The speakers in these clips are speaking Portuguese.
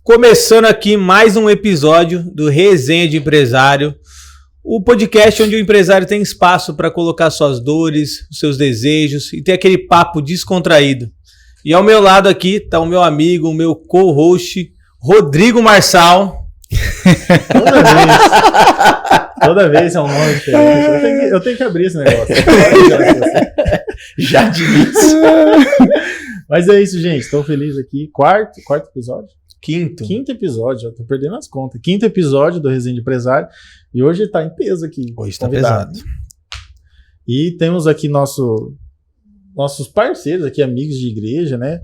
Começando aqui mais um episódio do Resenha de Empresário, o podcast onde o empresário tem espaço para colocar suas dores, seus desejos e ter aquele papo descontraído. E ao meu lado aqui está o meu amigo, o meu co-host, Rodrigo Marçal. Toda vez é um nome diferente. Eu tenho que abrir esse negócio. Já de início. Mas é isso, gente. Estou feliz aqui. Quarto episódio? Quinto episódio, já tô perdendo as contas. Quinto episódio do Resenha de Empresário. E hoje tá em peso aqui. Hoje tá pesado. E temos aqui nossos parceiros aqui, amigos de igreja, né?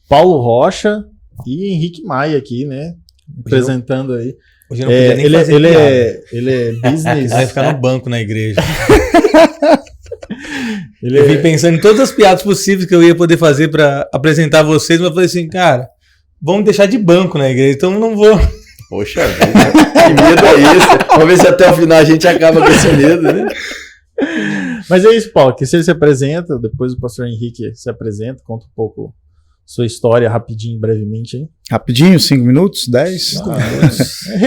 Paulo Rocha e Henrique Maia aqui, né? Apresentando aí. Hoje eu não podia nem fazer ele é business. Vai ficar no banco na igreja. Eu vim pensando em todas as piadas possíveis que eu ia poder fazer para apresentar vocês, mas eu falei assim, cara, vamos deixar de banco na igreja, então não vou. Poxa vida, que medo é esse? Vamos ver se até o final a gente acaba com esse medo, né? Mas é isso, Paulo, que você se apresenta, depois o pastor Henrique se apresenta, conta um pouco sua história rapidinho, brevemente, hein? Rapidinho, 5 minutos, 10? É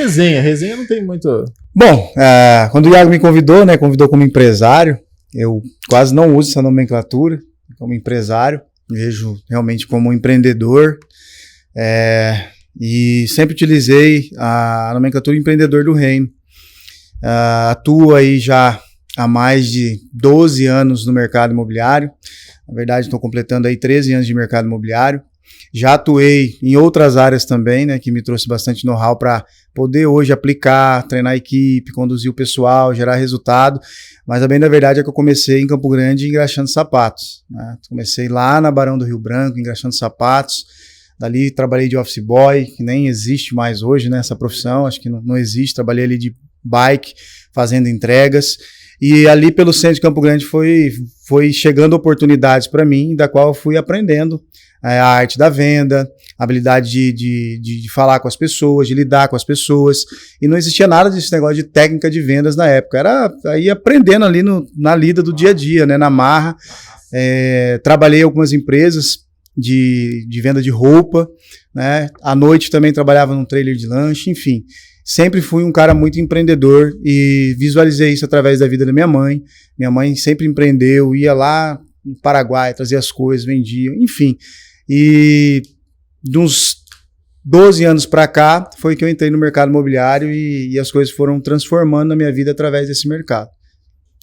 resenha não tem muito... Bom, quando o Iago me convidou, né, convidou como empresário, eu quase não uso essa nomenclatura, como empresário, vejo realmente como um empreendedor, e sempre utilizei a nomenclatura empreendedor do reino. Atuo aí já há mais de 12 anos no mercado imobiliário. Na verdade, estou completando aí 13 anos de mercado imobiliário. Já atuei em outras áreas também, né, que me trouxe bastante know-how para poder hoje aplicar, treinar a equipe, conduzir o pessoal, gerar resultado. Mas a bem da verdade é que eu comecei em Campo Grande engraxando sapatos, né? Comecei lá na Barão do Rio Branco, engraxando sapatos. Dali trabalhei de office boy, que nem existe mais hoje, né, essa profissão, acho que não existe. Trabalhei ali de bike, fazendo entregas. E ali pelo centro de Campo Grande foi chegando oportunidades para mim, da qual eu fui aprendendo a arte da venda, a habilidade de falar com as pessoas, de lidar com as pessoas. E não existia nada desse negócio de técnica de vendas na época. Era aí aprendendo ali na lida do dia a dia, né, na marra. Trabalhei em algumas empresas de venda de roupa, né? À noite também trabalhava num trailer de lanche, enfim. Sempre fui um cara muito empreendedor e visualizei isso através da vida da minha mãe. Minha mãe sempre empreendeu, ia lá no Paraguai, trazia as coisas, vendia, enfim. E de uns 12 anos para cá foi que eu entrei no mercado imobiliário e as coisas foram transformando na minha vida através desse mercado.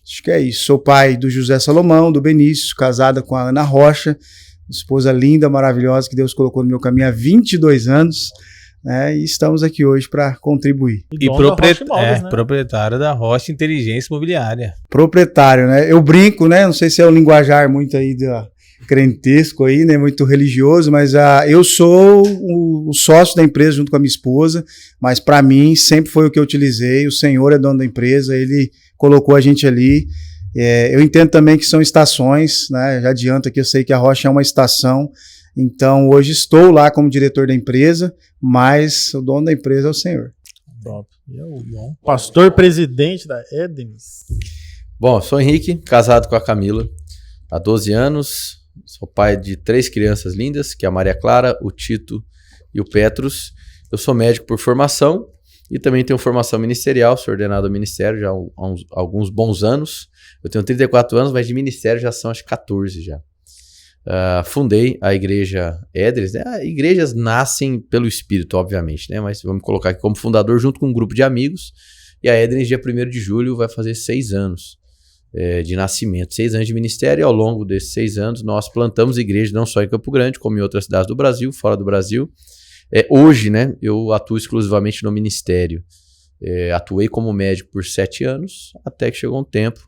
Acho que é isso. Sou pai do José Salomão, do Benício, casada com a Ana Rocha, esposa linda, maravilhosa, que Deus colocou no meu caminho há 22 anos. E estamos aqui hoje para contribuir. E proprietário da Rocha Inteligência Imobiliária. Proprietário, né? Eu brinco, né? Não sei se é um linguajar muito aí crentesco aí, né? Muito religioso, mas eu sou o sócio da empresa junto com a minha esposa, mas para mim sempre foi o que eu utilizei. O Senhor é dono da empresa, Ele colocou a gente ali. Eu entendo também que são estações, né? Já adianto aqui, eu sei que a Rocha é uma estação. Então, hoje estou lá como diretor da empresa, mas o dono da empresa é o Senhor. Top. Pastor presidente da Edens. Bom, sou Henrique, casado com a Camila há 12 anos. Sou pai de 3 crianças lindas, que é a Maria Clara, o Tito e o Petrus. Eu sou médico por formação e também tenho formação ministerial, sou ordenado ao ministério já há alguns bons anos. Eu tenho 34 anos, mas de ministério já são acho 14 já. Fundei a igreja Edres, né? Igrejas nascem pelo Espírito, obviamente, né? Mas vamos colocar aqui como fundador junto com um grupo de amigos. E a Edres, dia 1º de julho, vai fazer 6 anos de nascimento, 6 anos de ministério. E ao longo desses 6 anos, nós plantamos igreja não só em Campo Grande, como em outras cidades do Brasil, fora do Brasil. Hoje, né, eu atuo exclusivamente no ministério. Atuei como médico por 7 anos, até que chegou um tempo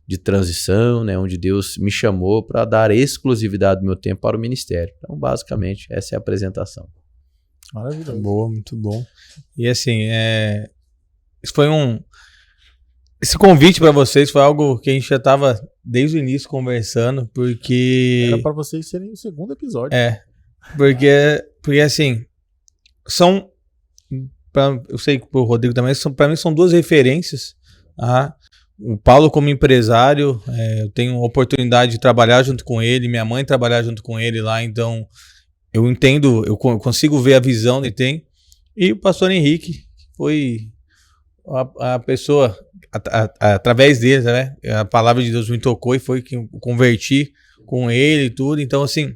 de transição, né, onde Deus me chamou para dar exclusividade do meu tempo para o ministério. Então, basicamente, essa é a apresentação. Maravilhoso. Boa, muito bom. E assim, esse convite para vocês foi algo que a gente já estava desde o início conversando, porque... Era para vocês serem o 2º episódio. Porque assim, eu sei que o Rodrigo também, para mim são 2 referências, o Paulo como empresário, eu tenho a oportunidade de trabalhar junto com ele, minha mãe trabalhar junto com ele lá, então eu entendo, eu consigo ver a visão que ele tem. E o pastor Henrique foi a pessoa, através dele, né? A palavra de Deus me tocou e foi que eu converti com ele e tudo. Então, assim,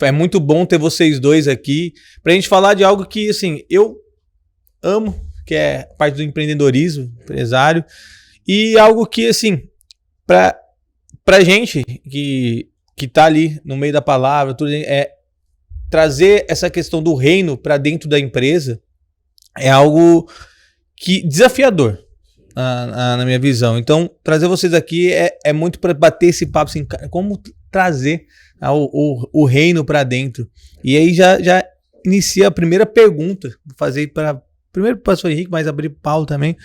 é muito bom ter vocês dois aqui pra gente falar de algo que, assim, eu amo, que é a parte do empreendedorismo, empresário, e algo que, assim, pra gente que tá ali no meio da palavra, tudo, trazer essa questão do reino pra dentro da empresa é algo desafiador, na minha visão. Então, trazer vocês aqui é muito para bater esse papo, assim, como trazer o reino para dentro. E aí já inicia a primeira pergunta, vou fazer primeiro para o pastor Henrique, mas abrir para o Paulo também.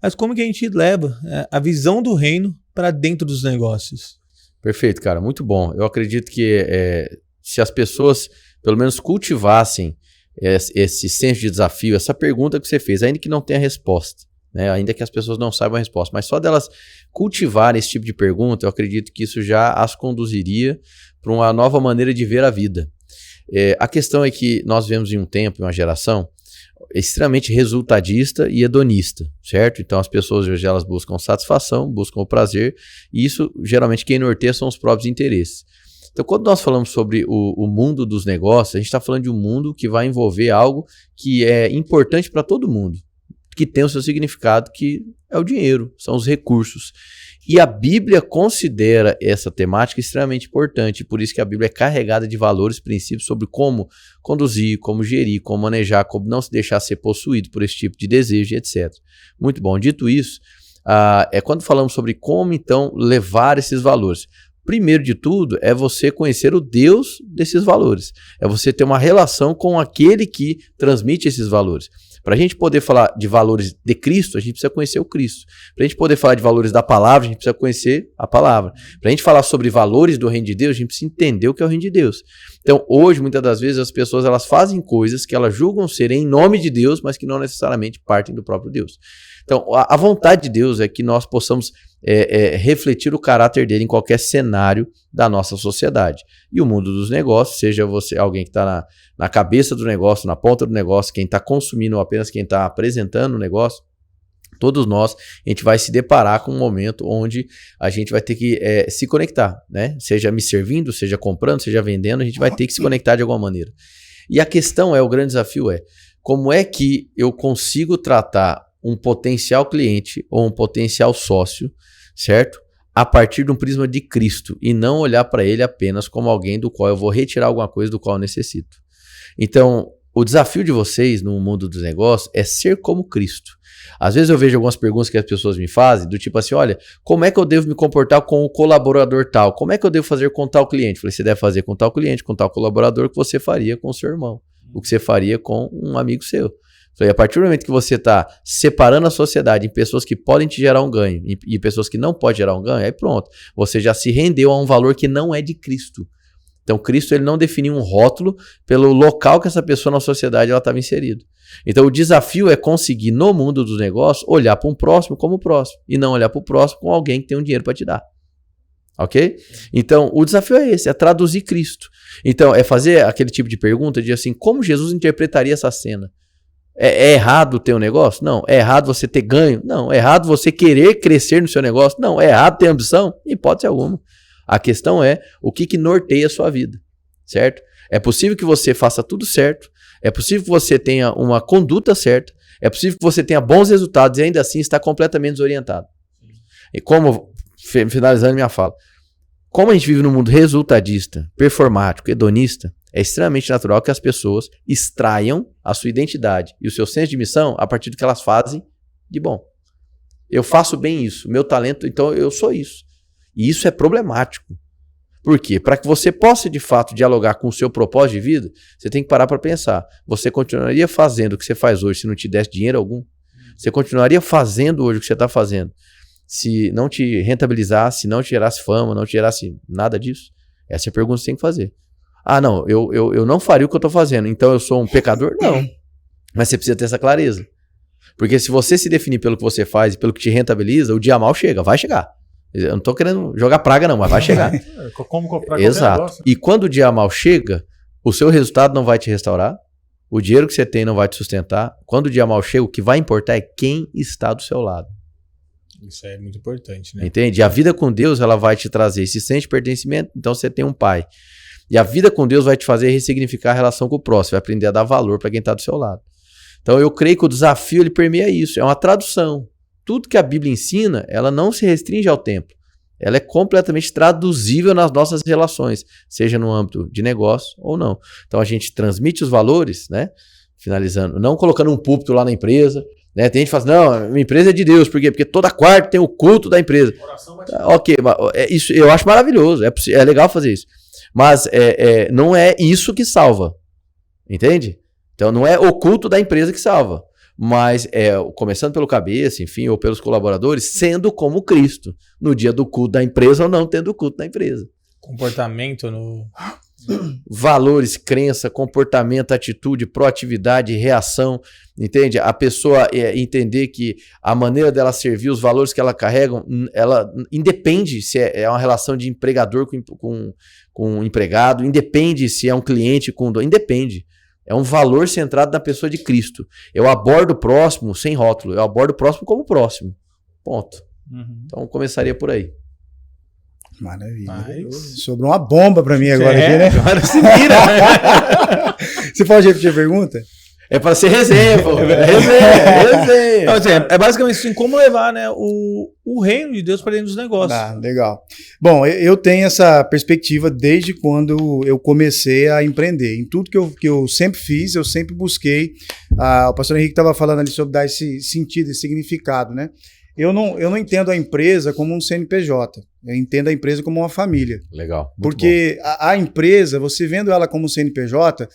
Mas como que a gente leva a visão do reino para dentro dos negócios? Perfeito, cara, muito bom. Eu acredito que se as pessoas, pelo menos, cultivassem esse senso de desafio, essa pergunta que você fez, ainda que não tenha resposta, né? Ainda que as pessoas não saibam a resposta, mas só delas cultivarem esse tipo de pergunta, eu acredito que isso já as conduziria para uma nova maneira de ver a vida. A questão é que nós vivemos em um tempo, em uma geração extremamente resultadista e hedonista, certo? Então as pessoas hoje elas buscam satisfação, buscam o prazer, e isso geralmente quem norteia são os próprios interesses. Então, quando nós falamos sobre o mundo dos negócios, a gente está falando de um mundo que vai envolver algo que é importante para todo mundo, que tem o seu significado, que é o dinheiro, são os recursos. E a Bíblia considera essa temática extremamente importante, por isso que a Bíblia é carregada de valores, princípios sobre como conduzir, como gerir, como manejar, como não se deixar ser possuído por esse tipo de desejo, etc. Muito bom. Dito isso, quando falamos sobre como, então, levar esses valores. Primeiro de tudo, é você conhecer o Deus desses valores. É você ter uma relação com aquele que transmite esses valores. Para a gente poder falar de valores de Cristo, a gente precisa conhecer o Cristo. Para a gente poder falar de valores da palavra, a gente precisa conhecer a palavra. Para a gente falar sobre valores do reino de Deus, a gente precisa entender o que é o reino de Deus. Então, hoje, muitas das vezes, as pessoas elas fazem coisas que elas julgam ser em nome de Deus, mas que não necessariamente partem do próprio Deus. Então, a vontade de Deus é que nós possamos refletir o caráter dele em qualquer cenário da nossa sociedade. E o mundo dos negócios, seja você alguém que está na cabeça do negócio, na ponta do negócio, quem está consumindo ou apenas quem está apresentando o negócio, todos nós, a gente vai se deparar com um momento onde a gente vai ter que se conectar, né? Seja me servindo, seja comprando, seja vendendo, a gente vai ter que se conectar de alguma maneira. E a questão o grande desafio como é que eu consigo tratar um potencial cliente ou um potencial sócio, certo? A partir de um prisma de Cristo e não olhar para ele apenas como alguém do qual eu vou retirar alguma coisa do qual eu necessito. Então, o desafio de vocês no mundo dos negócios é ser como Cristo. Às vezes eu vejo algumas perguntas que as pessoas me fazem, do tipo assim, olha, como é que eu devo me comportar com o colaborador tal? Como é que eu devo fazer com tal cliente? Eu falei, você deve fazer com tal cliente, com tal colaborador, o que você faria com o seu irmão, o que você faria com um amigo seu. A partir do momento que você está separando a sociedade em pessoas que podem te gerar um ganho e pessoas que não podem gerar um ganho, aí pronto, você já se rendeu a um valor que não é de Cristo. Então Cristo ele não definiu um rótulo pelo local que essa pessoa na sociedade estava inserida. Então o desafio é conseguir no mundo dos negócios olhar para um próximo como o próximo e não olhar para o próximo com alguém que tem um dinheiro para te dar. Ok? Então o desafio é esse, é traduzir Cristo. Então é fazer aquele tipo de pergunta de assim, como Jesus interpretaria essa cena? É errado ter um negócio? Não. É errado você ter ganho? Não. É errado você querer crescer no seu negócio? Não. É errado ter ambição? Em hipótese alguma. A questão é o que norteia a sua vida, certo? É possível que você faça tudo certo, é possível que você tenha uma conduta certa, é possível que você tenha bons resultados e ainda assim está completamente desorientado. E como, finalizando minha fala, como a gente vive num mundo resultadista, performático, hedonista, é extremamente natural que as pessoas extraiam a sua identidade e o seu senso de missão a partir do que elas fazem de bom. Eu faço bem isso, meu talento, então eu sou isso. E isso é problemático. Por quê? Para que você possa de fato dialogar com o seu propósito de vida, você tem que parar para pensar. Você continuaria fazendo o que você faz hoje se não te desse dinheiro algum? Você continuaria fazendo hoje o que você está fazendo se não te rentabilizasse, se não te gerasse fama, não te gerasse nada disso? Essa é a pergunta que você tem que fazer. Ah, não, eu não faria o que eu estou fazendo, então eu sou um pecador? Não. Mas você precisa ter essa clareza. Porque se você se definir pelo que você faz e pelo que te rentabiliza, o dia mal chega, vai chegar. Eu não estou querendo jogar praga não, mas vai chegar. Como comprar Exato. E quando o dia mal chega, o seu resultado não vai te restaurar, O dinheiro que você tem não vai te sustentar. Quando o dia mal chega, o que vai importar é quem está do seu lado. Isso é muito importante, né? Entende? A vida com Deus, ela vai te trazer esse senso de pertencimento, então você tem um pai. E a vida com Deus vai te fazer ressignificar a relação com o próximo, vai aprender a dar valor para quem está do seu lado. Então eu creio que o desafio, ele permeia isso, é uma tradução. Tudo que a Bíblia ensina, ela não se restringe ao templo. Ela é completamente traduzível nas nossas relações, seja no âmbito de negócio ou não. Então a gente transmite os valores, né? Finalizando, não colocando um púlpito lá na empresa, né? Tem gente que fala assim, não, minha empresa é de Deus, por quê? Porque toda quarta tem o culto da empresa. Ok, isso eu acho maravilhoso, é legal fazer isso. Mas não é isso que salva, entende? Então não é o culto da empresa que salva. Mas começando pelo cabeça, enfim, ou pelos colaboradores, sendo como Cristo, no dia do culto da empresa ou não tendo o culto da empresa. Comportamento no... Valores, crença, comportamento, atitude, proatividade, reação, entende? A pessoa entender que a maneira dela servir, os valores que ela carrega, ela independe se é uma relação de empregador com empregado, independe se é um cliente com... Independe. É um valor centrado na pessoa de Cristo. Eu abordo o próximo sem rótulo. Eu abordo o próximo como próximo. Ponto. Uhum. Então, começaria por aí. Maravilha. Sobrou uma bomba pra mim agora aqui, né? Agora se vira. Você pode repetir a pergunta? É para ser resenha, pô. Resenha. Então, assim, é basicamente assim, como levar, né, o reino de Deus para dentro dos negócios. Ah, legal. Bom, eu tenho essa perspectiva desde quando eu comecei a empreender. Em tudo que eu sempre fiz, eu sempre busquei. O pastor Henrique estava falando ali sobre dar esse sentido, esse significado, né? Eu não entendo a empresa como um CNPJ. Eu entendo a empresa como uma família. Legal. Porque a empresa, você vendo ela como CNPJ,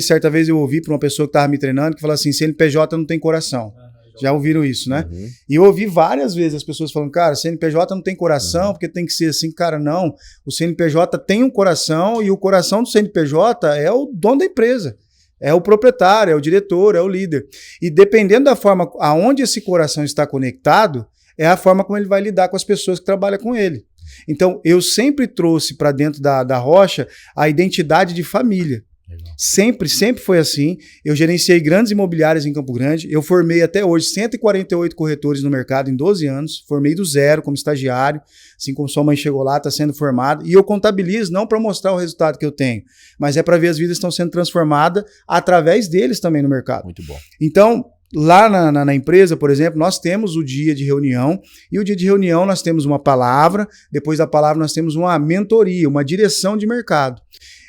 certa vez eu ouvi para uma pessoa que estava me treinando que falou assim, CNPJ não tem coração. Já ouviram isso, né? Uhum. E eu ouvi várias vezes as pessoas falando, cara, CNPJ não tem coração, porque tem que ser assim. Cara, não. O CNPJ tem um coração e o coração do CNPJ é o dono da empresa. É o proprietário, é o diretor, é o líder. E dependendo da forma aonde esse coração está conectado, é a forma como ele vai lidar com as pessoas que trabalham com ele. Então, eu sempre trouxe para dentro da Rocha a identidade de família. Legal. Sempre foi assim. Eu gerenciei grandes imobiliárias em Campo Grande. Eu formei até hoje 148 corretores no mercado em 12 anos. Formei do zero como estagiário. Assim como sua mãe chegou lá, está sendo formada. E eu contabilizo não para mostrar o resultado que eu tenho, mas é para ver as vidas que estão sendo transformadas através deles também no mercado. Muito bom. Então, lá na empresa, por exemplo, nós temos o dia de reunião, e o dia de reunião nós temos uma palavra, depois da palavra nós temos uma mentoria, uma direção de mercado.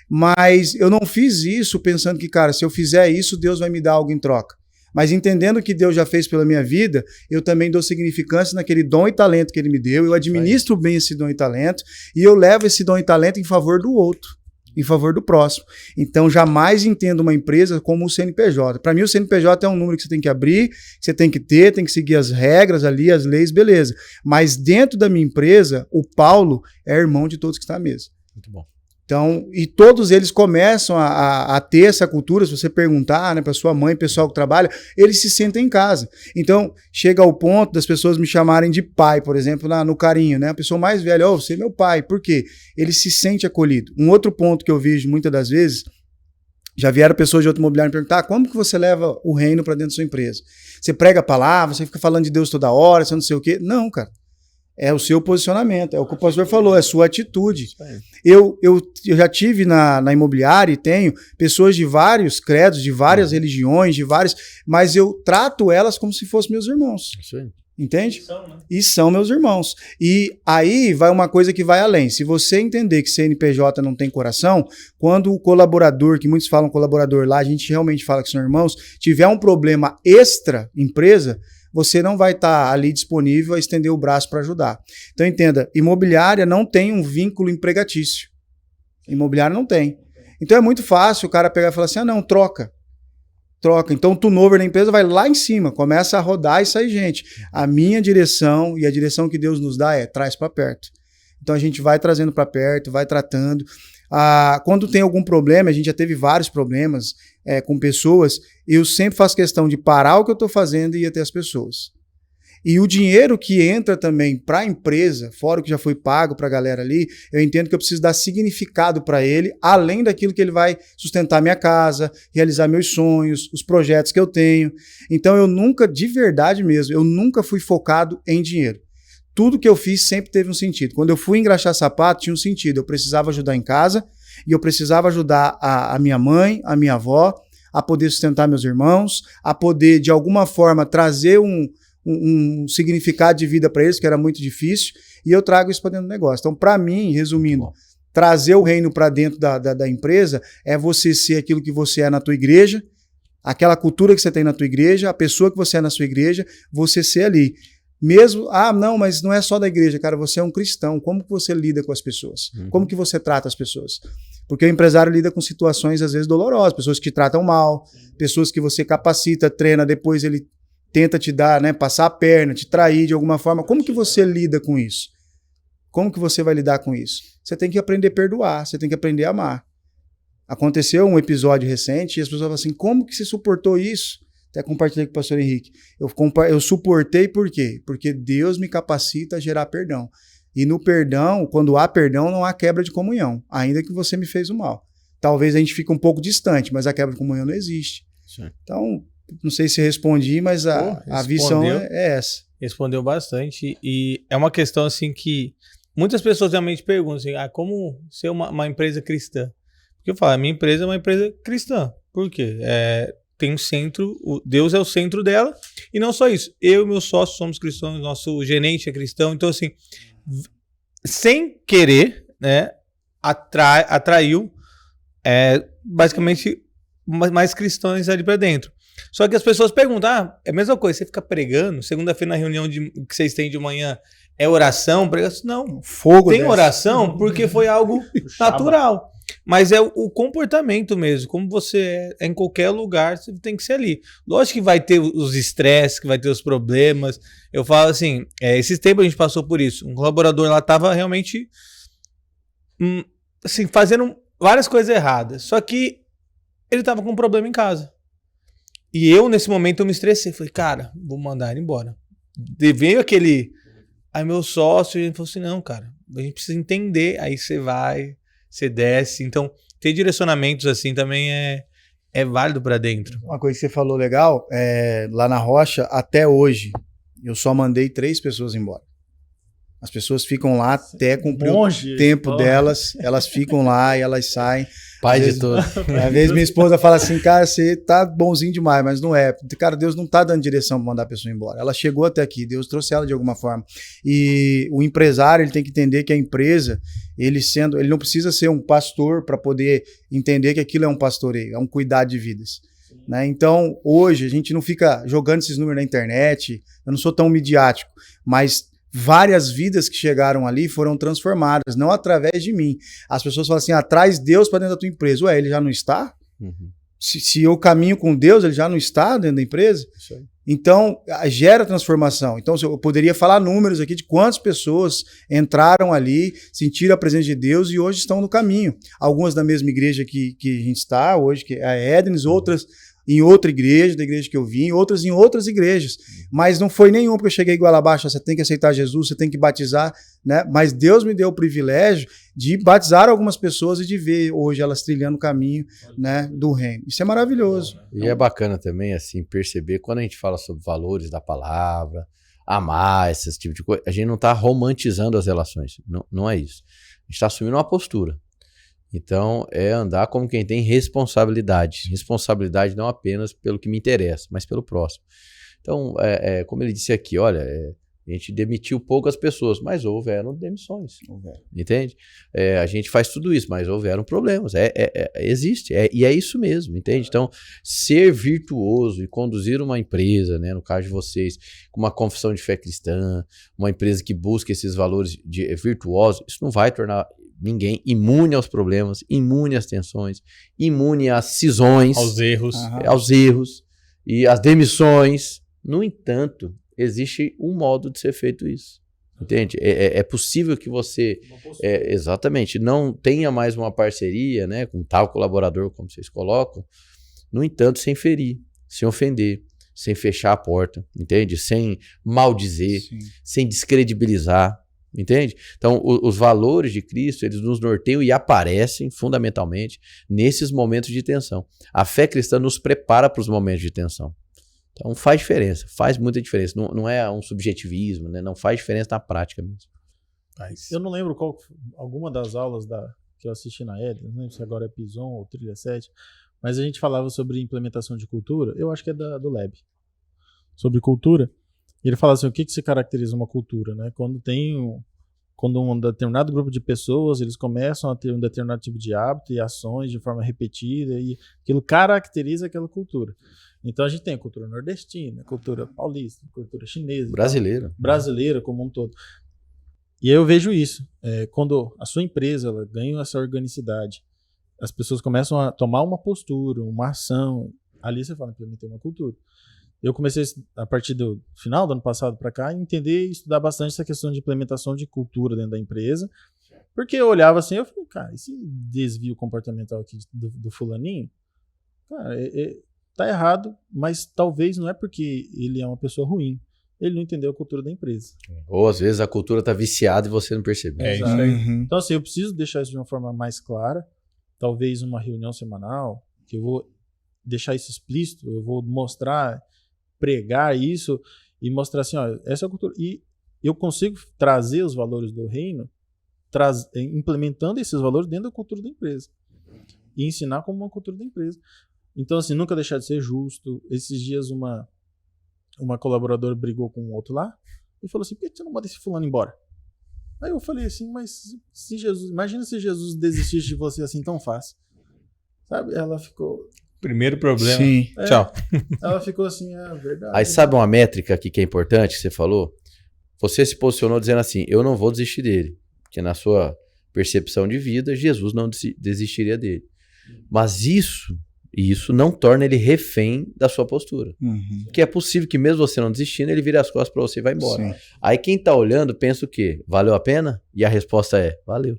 Mas eu não fiz isso pensando que, cara, se eu fizer isso, Deus vai me dar algo em troca. Mas entendendo que Deus já fez pela minha vida, eu também dou significância naquele dom e talento que Ele me deu, eu administro bem esse dom e talento, e eu levo esse dom e talento em favor do outro, em favor do próximo. Então, jamais entendo uma empresa como o CNPJ. Para mim, o CNPJ é um número que você tem que abrir, que você tem que ter, tem que seguir as regras ali, as leis, beleza. Mas dentro da minha empresa, o Paulo é irmão de todos que estão à mesa. Muito bom. Então, e todos eles começam a ter essa cultura, se você perguntar, né, para sua mãe, pessoal que trabalha, eles se sentem em casa. Então, chega ao ponto das pessoas me chamarem de pai, por exemplo, no carinho, né? A pessoa mais velha, você é meu pai. Por quê? Ele se sente acolhido. Um outro ponto que eu vejo muitas das vezes, já vieram pessoas de outro imobiliário me perguntar, como que você leva o reino para dentro da sua empresa? Você prega a palavra, você fica falando de Deus toda hora, você não sei o quê? Não, cara. É o seu posicionamento, é o que o pastor falou, é a sua atitude. Eu já tive na imobiliária e tenho pessoas de vários credos, de várias religiões, mas eu trato elas como se fossem meus irmãos. Isso aí. Entende? E são meus irmãos. E aí vai uma coisa que vai além. Se você entender que CNPJ não tem coração, quando o colaborador, que muitos falam colaborador lá, a gente realmente fala que são irmãos, tiver um problema extra empresa, você não vai estar ali disponível a estender o braço para ajudar. Então entenda, imobiliária não tem um vínculo empregatício. Imobiliária não tem. Então é muito fácil o cara pegar e falar assim, não, troca. Então o turnover da empresa vai lá em cima, começa a rodar e sair gente. A minha direção e a direção que Deus nos dá traz para perto. Então a gente vai trazendo para perto, vai tratando. Quando tem algum problema, a gente já teve vários problemas com pessoas, eu sempre faço questão de parar o que eu estou fazendo e ir até as pessoas. E o dinheiro que entra também para a empresa, fora o que já foi pago para a galera ali, eu entendo que eu preciso dar significado para ele, além daquilo que ele vai sustentar minha casa, realizar meus sonhos, os projetos que eu tenho. Então eu nunca, de verdade mesmo, eu nunca fui focado em dinheiro. Tudo que eu fiz sempre teve um sentido. Quando eu fui engraxar sapato, tinha um sentido. Eu precisava ajudar em casa e eu precisava ajudar a minha mãe, a minha avó, a poder sustentar meus irmãos, a poder, de alguma forma, trazer um significado de vida para eles, que era muito difícil, e eu trago isso para dentro do negócio. Então, para mim, resumindo, trazer o reino para dentro da empresa é você ser aquilo que você é na tua igreja, aquela cultura que você tem na tua igreja, a pessoa que você é na sua igreja, você ser ali. Mesmo, não, mas não é só da igreja, cara, você é um cristão, como que você lida com as pessoas? Como que você trata as pessoas? Porque o empresário lida com situações, às vezes, dolorosas, pessoas que te tratam mal, pessoas que você capacita, treina, depois ele tenta te dar, né, passar a perna, te trair de alguma forma. Como que você lida com isso? Como que você vai lidar com isso? Você tem que aprender a perdoar, você tem que aprender a amar. Aconteceu um episódio recente e as pessoas falam assim, como que você suportou isso? Até compartilhei com o pastor Henrique. Eu suportei por quê? Porque Deus me capacita a gerar perdão. E no perdão, quando há perdão, não há quebra de comunhão, ainda que você me fez o mal. Talvez a gente fique um pouco distante, mas a quebra de comunhão não existe. Sim. Então, não sei se respondi, mas a visão é essa. Respondeu bastante. E é uma questão assim que muitas pessoas realmente perguntam assim, como ser uma empresa cristã? Porque eu falo, a minha empresa é uma empresa cristã. Por quê? Tem um centro, Deus é o centro dela, e não só isso. Eu e meus sócios somos cristãos, nosso gerente é cristão, então assim, sem querer, né, atraiu basicamente mais cristãos ali para dentro. Só que as pessoas perguntam, é a mesma coisa, você fica pregando, segunda-feira na reunião que vocês têm de manhã é oração, pregação? Não, fogo tem oração porque foi algo natural. Mas é o comportamento mesmo, como você é em qualquer lugar, você tem que ser ali. Lógico que vai ter os estresses, que vai ter os problemas. Eu falo assim, esses tempos a gente passou por isso. Um colaborador lá estava realmente assim, fazendo várias coisas erradas. Só que ele estava com um problema em casa. E eu, nesse momento, eu me estressei. Falei, cara, vou mandar ele embora. Veio aquele... Aí meu sócio, ele falou assim, não, cara, a gente precisa entender. Aí você vai... Você desce, então ter direcionamentos assim também é válido para dentro. Uma coisa que você falou legal, lá na Rocha, até hoje, eu só mandei 3 pessoas embora. As pessoas ficam lá até cumprir o tempo delas, elas ficam lá e elas saem. Pai de todos. Às vezes minha esposa fala assim, cara, você tá bonzinho demais, mas não é. Cara, Deus não tá dando direção para mandar a pessoa embora. Ela chegou até aqui, Deus trouxe ela de alguma forma. E o empresário, ele tem que entender que a empresa, ele não precisa ser um pastor para poder entender que aquilo é um pastoreio, é um cuidar de vidas. Né? Então, hoje, a gente não fica jogando esses números na internet, eu não sou tão midiático, mas várias vidas que chegaram ali foram transformadas, não através de mim. As pessoas falam assim, traz Deus para dentro da tua empresa. Ué, ele já não está? Uhum. Se eu caminho com Deus, ele já não está dentro da empresa? Isso aí. Então, gera transformação. Então, eu poderia falar números aqui de quantas pessoas entraram ali, sentiram a presença de Deus e hoje estão no caminho. Algumas da mesma igreja que a gente está hoje, que é a Ednes, outras em outra igreja, da igreja que eu vim, outras em outras igrejas. Mas não foi nenhum porque eu cheguei igual abaixo, você tem que aceitar Jesus, você tem que batizar, né? Mas Deus me deu o privilégio de batizar algumas pessoas e de ver hoje elas trilhando o caminho, né, do reino. Isso é maravilhoso. E é bacana também, assim, perceber quando a gente fala sobre valores da palavra, amar, esse tipo de coisa, a gente não está romantizando as relações, não é isso. A gente está assumindo uma postura. Então, é andar como quem tem responsabilidade. Responsabilidade não apenas pelo que me interessa, mas pelo próximo. Então, como ele disse aqui, olha, a gente demitiu poucas pessoas, mas houveram demissões. Entende? A gente faz tudo isso, mas houveram problemas. Existe. E é isso mesmo, entende? Então, ser virtuoso e conduzir uma empresa, né, no caso de vocês, com uma confissão de fé cristã, uma empresa que busca esses valores virtuosos, isso não vai tornar ninguém imune aos problemas, imune às tensões, imune às cisões, aos erros e às demissões. No entanto, existe um modo de ser feito isso. Entende? É possível que você exatamente não tenha mais uma parceria, né, com tal colaborador, como vocês colocam, no entanto, sem ferir, sem ofender, sem fechar a porta, entende? Sem maldizer, sem descredibilizar, entende? Então, os valores de Cristo, eles nos norteiam e aparecem fundamentalmente nesses momentos de tensão. A fé cristã nos prepara para os momentos de tensão. Então, faz diferença, faz muita diferença. Não é um subjetivismo, né? Não faz diferença na prática mesmo. Eu não lembro alguma das aulas que eu assisti na ED, não lembro se agora é Pison ou Trilha 7, mas a gente falava sobre implementação de cultura, eu acho que é do Lab, sobre cultura. E ele fala assim, o que se caracteriza uma cultura, né? Quando um determinado grupo de pessoas, eles começam a ter um determinado tipo de hábito e ações de forma repetida, e aquilo caracteriza aquela cultura. Então a gente tem a cultura nordestina, cultura paulista, cultura chinesa, brasileira como um todo. E aí eu vejo isso, quando a sua empresa ela ganha essa organicidade, as pessoas começam a tomar uma postura, uma ação, ali você fala, implementei uma cultura. Eu comecei, a partir do final do ano passado para cá, a entender e estudar bastante essa questão de implementação de cultura dentro da empresa, porque eu olhava assim, eu falei, cara, esse desvio comportamental aqui do fulaninho, cara, tá errado, mas talvez não é porque ele é uma pessoa ruim, ele não entendeu a cultura da empresa. Ou às vezes a cultura tá viciada e você não percebeu. Isso aí. Então assim, eu preciso deixar isso de uma forma mais clara, talvez uma reunião semanal, que eu vou deixar isso explícito, eu vou mostrar, pregar isso e mostrar assim, ó, essa é a cultura. E eu consigo trazer os valores do reino, implementando esses valores dentro da cultura da empresa. E ensinar como uma cultura da empresa. Então assim, nunca deixar de ser justo. Esses dias uma colaboradora brigou com um outro lá e falou assim, por que você não manda esse fulano embora? Aí eu falei assim, mas imagina se Jesus desistisse de você assim tão fácil. Sabe? Ela ficou... Primeiro problema. Sim. Tchau. Ela ficou assim, verdade. Aí sabe uma métrica aqui que é importante que você falou? Você se posicionou dizendo assim, eu não vou desistir dele. Porque na sua percepção de vida, Jesus não desistiria dele. Mas isso não torna ele refém da sua postura. Porque é possível que mesmo você não desistindo, ele vire as costas para você e vai embora. Sim. Aí quem tá olhando pensa o quê? Valeu a pena? E a resposta é, valeu.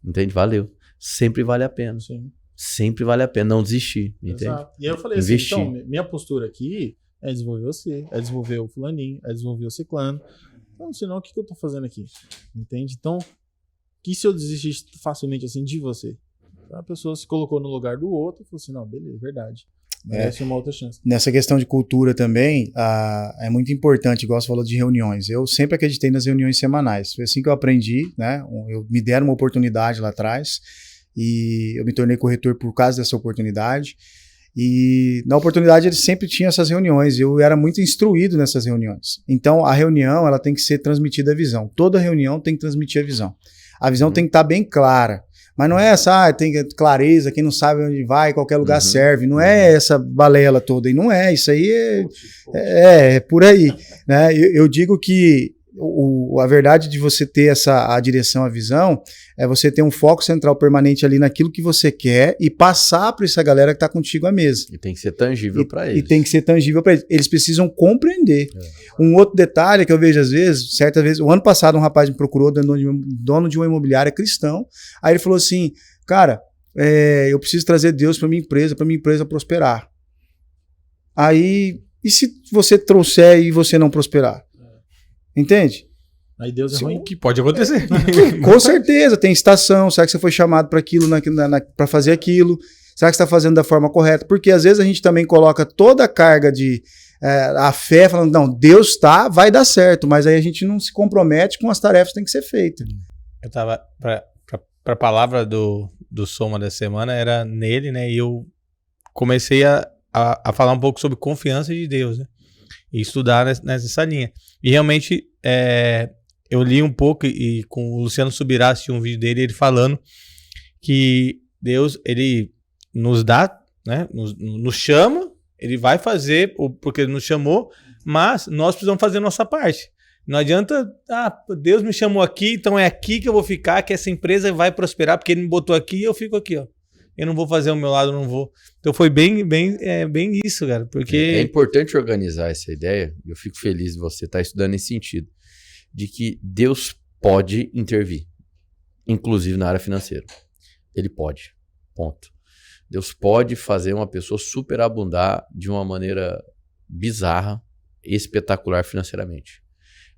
Entende? Valeu. Sempre vale a pena. Sim. Sempre vale a pena não desistir. Entende? Exato. E aí eu falei Investir. assim, então, minha postura aqui é desenvolver você, é desenvolver o fulaninho, é desenvolver o ciclano. Então, senão, o que eu tô fazendo aqui? Entende? Então, que se eu desistisse facilmente assim de você? A pessoa se colocou no lugar do outro e falou assim, não, beleza, verdade. Merece uma outra chance. Nessa questão de cultura também, é muito importante, igual você falou de reuniões. Eu sempre acreditei nas reuniões semanais. Foi assim que eu aprendi, né? Me deram uma oportunidade lá atrás e eu me tornei corretor por causa dessa oportunidade. E na oportunidade eles sempre tinham essas reuniões. Eu era muito instruído nessas reuniões. Então a reunião ela tem que ser transmitida a visão. Toda reunião tem que transmitir a visão. A visão tem que estar bem clara. Mas não é essa, tem clareza, quem não sabe onde vai, qualquer lugar serve. Não é essa balela toda. E não é, isso aí é por aí. Né? Eu digo que a verdade de você ter a direção, a visão, é você ter um foco central permanente ali naquilo que você quer e passar para essa galera que está contigo à mesa. E tem que ser tangível para eles. E tem que ser tangível para eles. Eles precisam compreender. Um outro detalhe que eu vejo às vezes, certa vez, o ano passado um rapaz me procurou, dono de uma imobiliária cristão, aí ele falou assim, cara, eu preciso trazer Deus para minha empresa prosperar. Aí, e se você trouxer e você não prosperar? Entende? Aí Deus é ruim. O que pode acontecer. Com certeza, tem estação. Será que você foi chamado para aquilo, para fazer aquilo? Será que você está fazendo da forma correta? Porque às vezes a gente também coloca toda a carga de a fé, falando, não, Deus vai dar certo, mas aí a gente não se compromete com as tarefas que têm que ser feitas. Eu tava, pra palavra do Soma da semana, era nele, né? E eu comecei a falar um pouco sobre confiança de Deus, né? E estudar nessa linha. E realmente, eu li um pouco e com o Luciano Subirá assisti um vídeo dele, ele falando que Deus, ele nos dá, né, nos chama, ele vai fazer, porque ele nos chamou, mas nós precisamos fazer a nossa parte. Não adianta, Deus me chamou aqui, então é aqui que eu vou ficar, que essa empresa vai prosperar, porque ele me botou aqui e eu fico aqui, ó. Eu não vou fazer o meu lado, não vou. Então foi bem isso, cara, porque... É importante organizar essa ideia, e eu fico feliz de você estar estudando nesse sentido, de que Deus pode intervir, inclusive na área financeira. Ele pode, ponto. Deus pode fazer uma pessoa superabundar de uma maneira bizarra, espetacular financeiramente.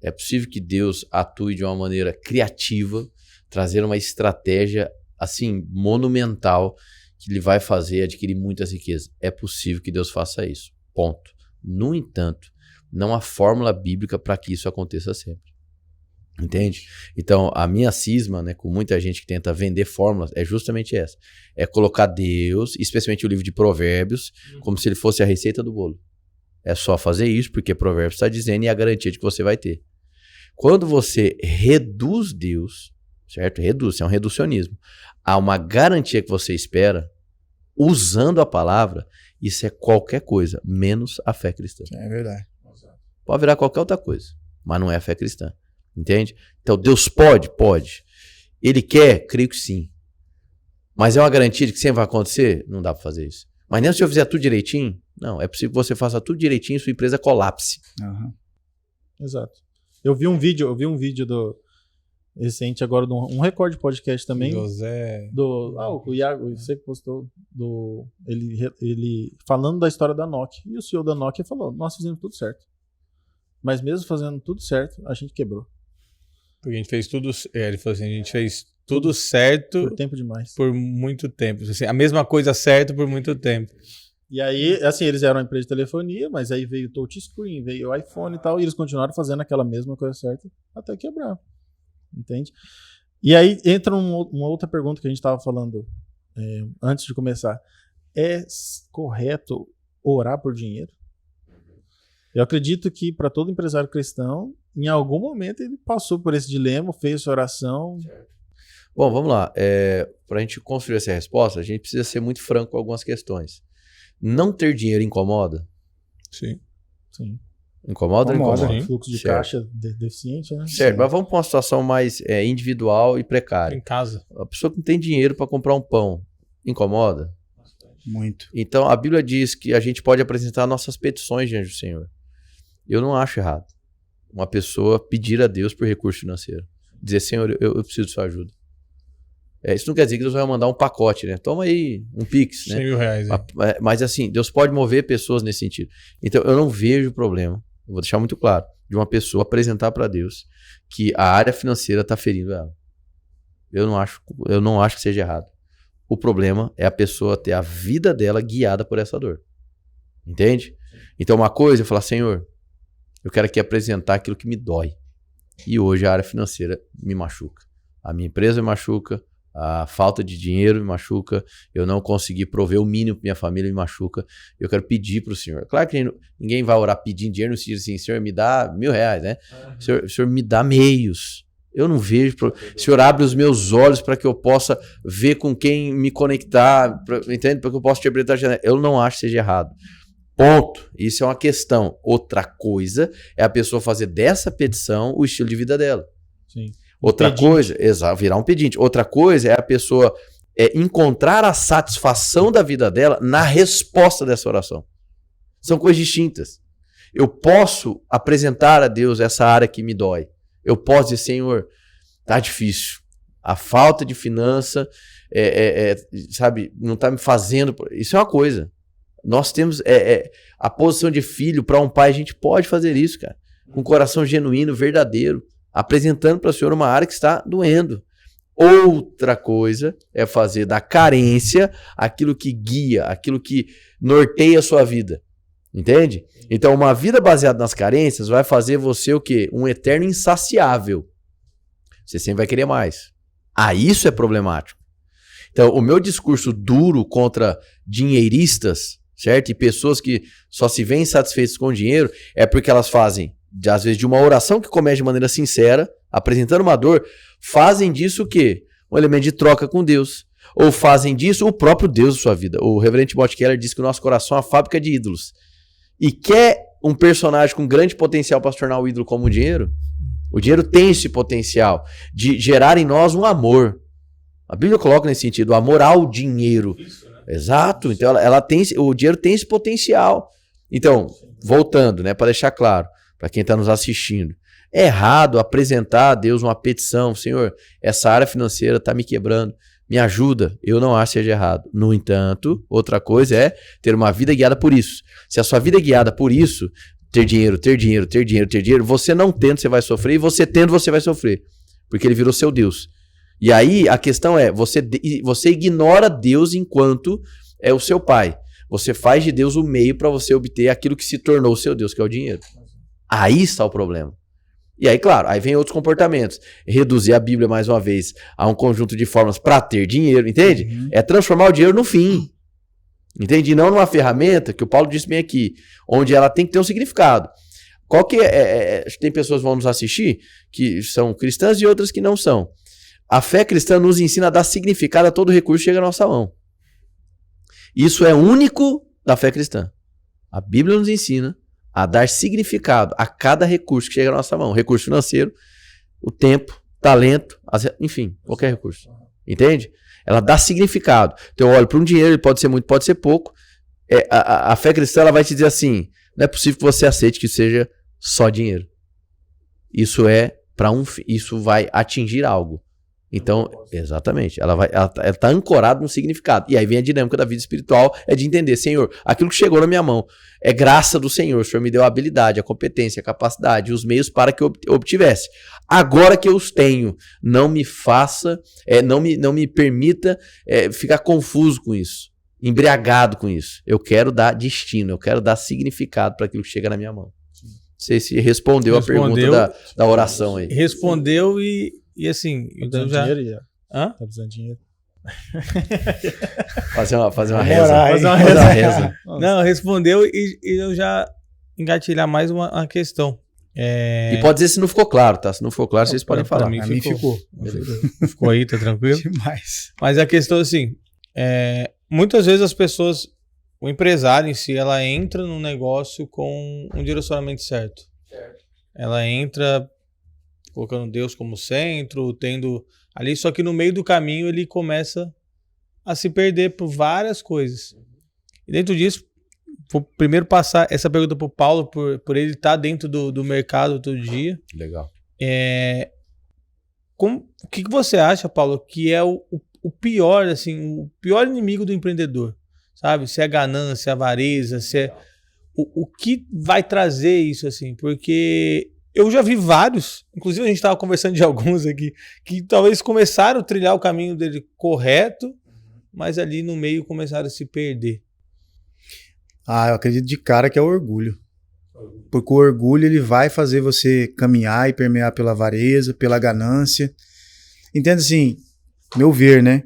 É possível que Deus atue de uma maneira criativa, trazer uma estratégia assim monumental que lhe vai fazer adquirir muitas riquezas. É possível que Deus faça isso. Ponto. No entanto, não há fórmula bíblica para que isso aconteça sempre. Entende? Então, a minha cisma, né, com muita gente que tenta vender fórmulas, é justamente essa. É colocar Deus, especialmente o livro de Provérbios, como se ele fosse a receita do bolo. É só fazer isso, porque Provérbios está dizendo e é a garantia de que você vai ter. Quando você reduz Deus, certo? Reduz, é um reducionismo. Há uma garantia que você espera, usando a palavra, isso é qualquer coisa, menos a fé cristã. É verdade. Pode virar qualquer outra coisa, mas não é a fé cristã. Entende? Então, Deus pode? Pode. Ele quer? Creio que sim. Mas é uma garantia de que sempre vai acontecer? Não dá para fazer isso. Mas nem se eu fizer tudo direitinho? Não, é possível que você faça tudo direitinho e sua empresa colapse. Uhum. Exato. Eu vi um vídeo do recente agora, de um recorde podcast também. José. O Iago, você postou ele falando da história da Nokia. E o CEO da Nokia falou: nós fizemos tudo certo. Mas mesmo fazendo tudo certo, a gente quebrou. Porque a gente fez tudo. Ele falou assim: a gente fez tudo certo. Por tempo demais. Por muito tempo. Assim, a mesma coisa certa por muito tempo. E aí, assim, eles eram uma empresa de telefonia, mas aí veio o touchscreen, veio o iPhone e tal, e eles continuaram fazendo aquela mesma coisa certa até quebrar. Entende? E aí entra uma outra pergunta que a gente estava falando antes de começar. É correto orar por dinheiro? Eu acredito que para todo empresário cristão, em algum momento ele passou por esse dilema, fez sua oração. Bom, vamos lá. Para a gente construir essa resposta, a gente precisa ser muito franco com algumas questões. Não ter dinheiro incomoda? Sim. Sim. Incomoda ou incomoda? Sim. Fluxo de Certo. caixa deficiente, né? Certo, mas vamos para uma situação mais individual e precária. Em casa. A pessoa que não tem dinheiro para comprar um pão, incomoda? Muito. Então, a Bíblia diz que a gente pode apresentar nossas petições diante do Senhor. Eu não acho errado uma pessoa pedir a Deus por recurso financeiro. Dizer: Senhor, eu preciso de sua ajuda. Isso não quer dizer que Deus vai mandar um pacote, né? Toma aí um Pix, né? 100 mil reais. Mas assim, Deus pode mover pessoas nesse sentido. Então, eu não vejo problema, eu vou deixar muito claro, de uma pessoa apresentar para Deus que a área financeira está ferindo ela. Eu não acho que seja errado. O problema é a pessoa ter a vida dela guiada por essa dor. Entende? Então, uma coisa é falar: Senhor, eu quero aqui apresentar aquilo que me dói. E hoje a área financeira me machuca. A minha empresa me machuca, a falta de dinheiro me machuca, eu não consegui prover o mínimo para minha família me machuca. Eu quero pedir para o Senhor. Claro que ninguém vai orar pedindo dinheiro no sentido assim: Senhor, me dá R$1.000, né? Senhor, me dá meios. Eu não vejo. Senhor, abre os meus olhos para que eu possa ver com quem me conectar, entende? Para que eu possa te abrir a janela. Eu não acho que seja errado. Ponto. Isso é uma questão. Outra coisa é a pessoa fazer dessa petição o estilo de vida dela. Sim. Outra coisa, exato, virar um pedinte. Outra coisa é a pessoa encontrar a satisfação da vida dela na resposta dessa oração. São coisas distintas. Eu posso apresentar a Deus essa área que me dói. Eu posso dizer: Senhor, tá difícil. A falta de finança, sabe, não tá me fazendo. Isso é uma coisa. Nós temos a posição de filho para um pai, a gente pode fazer isso, cara, com um coração genuíno, verdadeiro, apresentando para o Senhor uma área que está doendo. Outra coisa é fazer da carência aquilo que guia, aquilo que norteia a sua vida. Entende? Então, uma vida baseada nas carências vai fazer você o quê? Um eterno insaciável. Você sempre vai querer mais. Isso é problemático. Então, o meu discurso duro contra dinheiristas, certo? E pessoas que só se veem satisfeitas com o dinheiro é porque elas fazem, às vezes, de uma oração que comece de maneira sincera, apresentando uma dor, fazem disso o quê? Um elemento de troca com Deus. Ou fazem disso o próprio Deus da sua vida. O reverendo Timothy Keller diz que o nosso coração é uma fábrica de ídolos. E quer um personagem com grande potencial para se tornar um ídolo como o dinheiro? O dinheiro tem esse potencial de gerar em nós um amor. A Bíblia coloca nesse sentido, o amor ao dinheiro. Isso, né? Exato. Então o dinheiro tem esse potencial. Então, voltando, né, para deixar claro, para quem está nos assistindo, é errado apresentar a Deus uma petição: Senhor, essa área financeira está me quebrando, me ajuda, eu não acho que seja errado. No entanto, outra coisa é ter uma vida guiada por isso. Se a sua vida é guiada por isso, ter dinheiro, você não tendo, você vai sofrer, e você tendo, você vai sofrer. Porque ele virou seu Deus. E aí, a questão é, você ignora Deus enquanto é o seu pai. Você faz de Deus o meio para você obter aquilo que se tornou o seu Deus, que é o dinheiro. Aí está o problema. E aí, claro, aí vem outros comportamentos. Reduzir a Bíblia, mais uma vez, a um conjunto de formas para ter dinheiro, entende? É transformar o dinheiro no fim. Entende? E não numa ferramenta, que o Paulo disse bem aqui, onde ela tem que ter um significado. Qual que tem pessoas que vão nos assistir que são cristãs e outras que não são. A fé cristã nos ensina a dar significado a todo recurso que chega à nossa mão. Isso é único da fé cristã. A Bíblia nos ensina a dar significado a cada recurso que chega à nossa mão. Recurso financeiro, o tempo, talento, enfim, qualquer recurso. Entende? Ela dá significado. Então eu olho para um dinheiro, ele pode ser muito, pode ser pouco. A fé cristã ela vai te dizer assim, não é possível que você aceite que seja só dinheiro. Isso isso vai atingir algo. Então, exatamente, ela tá ancorada no significado. E aí vem a dinâmica da vida espiritual, é de entender, Senhor, aquilo que chegou na minha mão é graça do Senhor. O Senhor me deu a habilidade, a competência, a capacidade, os meios para que eu obtivesse. Agora que eu os tenho, não me faça, não me permita ficar confuso com isso, embriagado com isso. Eu quero dar destino, eu quero dar significado para aquilo que chega na minha mão. Não sei se respondeu a pergunta da oração aí. Respondeu e assim, então já... Dinheiro, Hã? tá precisando de dinheiro. Fazer uma reza. Fazer uma reza. Não, respondeu e eu já engatilhar mais uma questão. E pode dizer se não ficou claro, tá? Se não ficou claro, vocês podem falar. Pra mim ficou. Ficou aí, tá tranquilo? Demais. Mas a questão assim, muitas vezes as pessoas, o empresário em si, ela entra no negócio com um direcionamento certo. Ela entra colocando Deus como centro, tendo ali, só que no meio do caminho ele começa a se perder por várias coisas. E dentro disso, vou primeiro passar essa pergunta para o Paulo, por ele estar dentro do mercado todo dia. Legal. O que você acha, Paulo, que é o pior, assim, o pior inimigo do empreendedor? Sabe? Se é ganância, avareza, se é... O que vai trazer isso, assim? Porque... eu já vi vários, inclusive a gente estava conversando de alguns aqui, que talvez começaram a trilhar o caminho dele correto, mas ali no meio começaram a se perder. Eu acredito de cara que é o orgulho. Porque o orgulho ele vai fazer você caminhar e permear pela avareza, pela ganância. Entende assim, meu ver, né?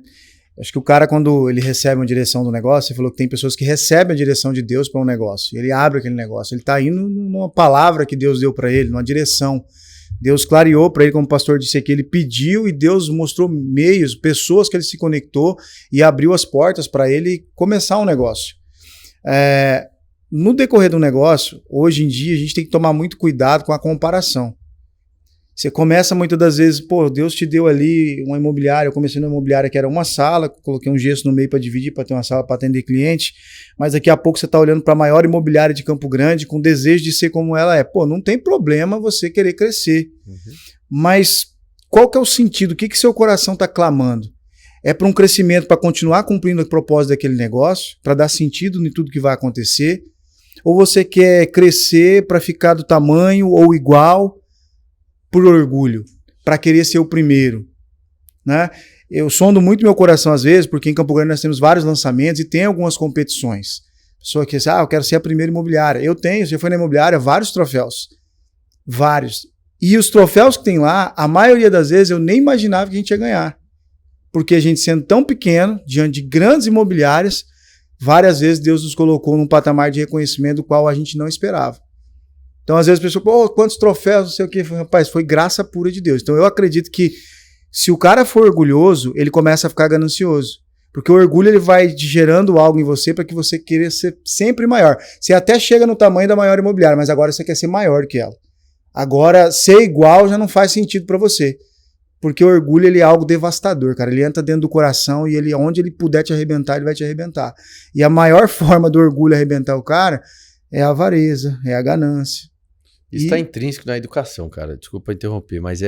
Acho que o cara, quando ele recebe uma direção do negócio, você falou que tem pessoas que recebem a direção de Deus para um negócio. Ele abre aquele negócio. Ele está indo numa palavra que Deus deu para ele, numa direção. Deus clareou para ele, como o pastor disse aqui, ele pediu e Deus mostrou meios, pessoas que ele se conectou e abriu as portas para ele começar um negócio. No decorrer do negócio, hoje em dia, a gente tem que tomar muito cuidado com a comparação. Você começa muitas das vezes, Deus te deu ali uma imobiliária, eu comecei numa imobiliária que era uma sala, coloquei um gesso no meio para dividir, para ter uma sala para atender cliente, mas daqui a pouco você está olhando para a maior imobiliária de Campo Grande com desejo de ser como ela é. Não tem problema você querer crescer, mas qual que é o sentido? O que seu coração está clamando? É para um crescimento, para continuar cumprindo o propósito daquele negócio, para dar sentido em tudo que vai acontecer? Ou você quer crescer para ficar do tamanho ou igual, por orgulho, para querer ser o primeiro, né? Eu sondo muito meu coração às vezes, porque em Campo Grande nós temos vários lançamentos e tem algumas competições. Pessoa que diz, eu quero ser a primeira imobiliária. Eu tenho, já fui na imobiliária, vários troféus. Vários. E os troféus que tem lá, a maioria das vezes eu nem imaginava que a gente ia ganhar. Porque a gente sendo tão pequeno, diante de grandes imobiliárias, várias vezes Deus nos colocou num patamar de reconhecimento do qual a gente não esperava. Então, às vezes, a pessoa, quantos troféus, não sei o quê. Rapaz, foi graça pura de Deus. Então, eu acredito que se o cara for orgulhoso, ele começa a ficar ganancioso. Porque o orgulho, ele vai gerando algo em você para que você queira ser sempre maior. Você até chega no tamanho da maior imobiliária, mas agora você quer ser maior que ela. Agora, ser igual já não faz sentido para você. Porque o orgulho, ele é algo devastador, cara. Ele entra dentro do coração e ele, onde ele puder te arrebentar, ele vai te arrebentar. E a maior forma do orgulho arrebentar o cara é a avareza, é a ganância. Isso está intrínseco na educação, cara. Desculpa interromper, mas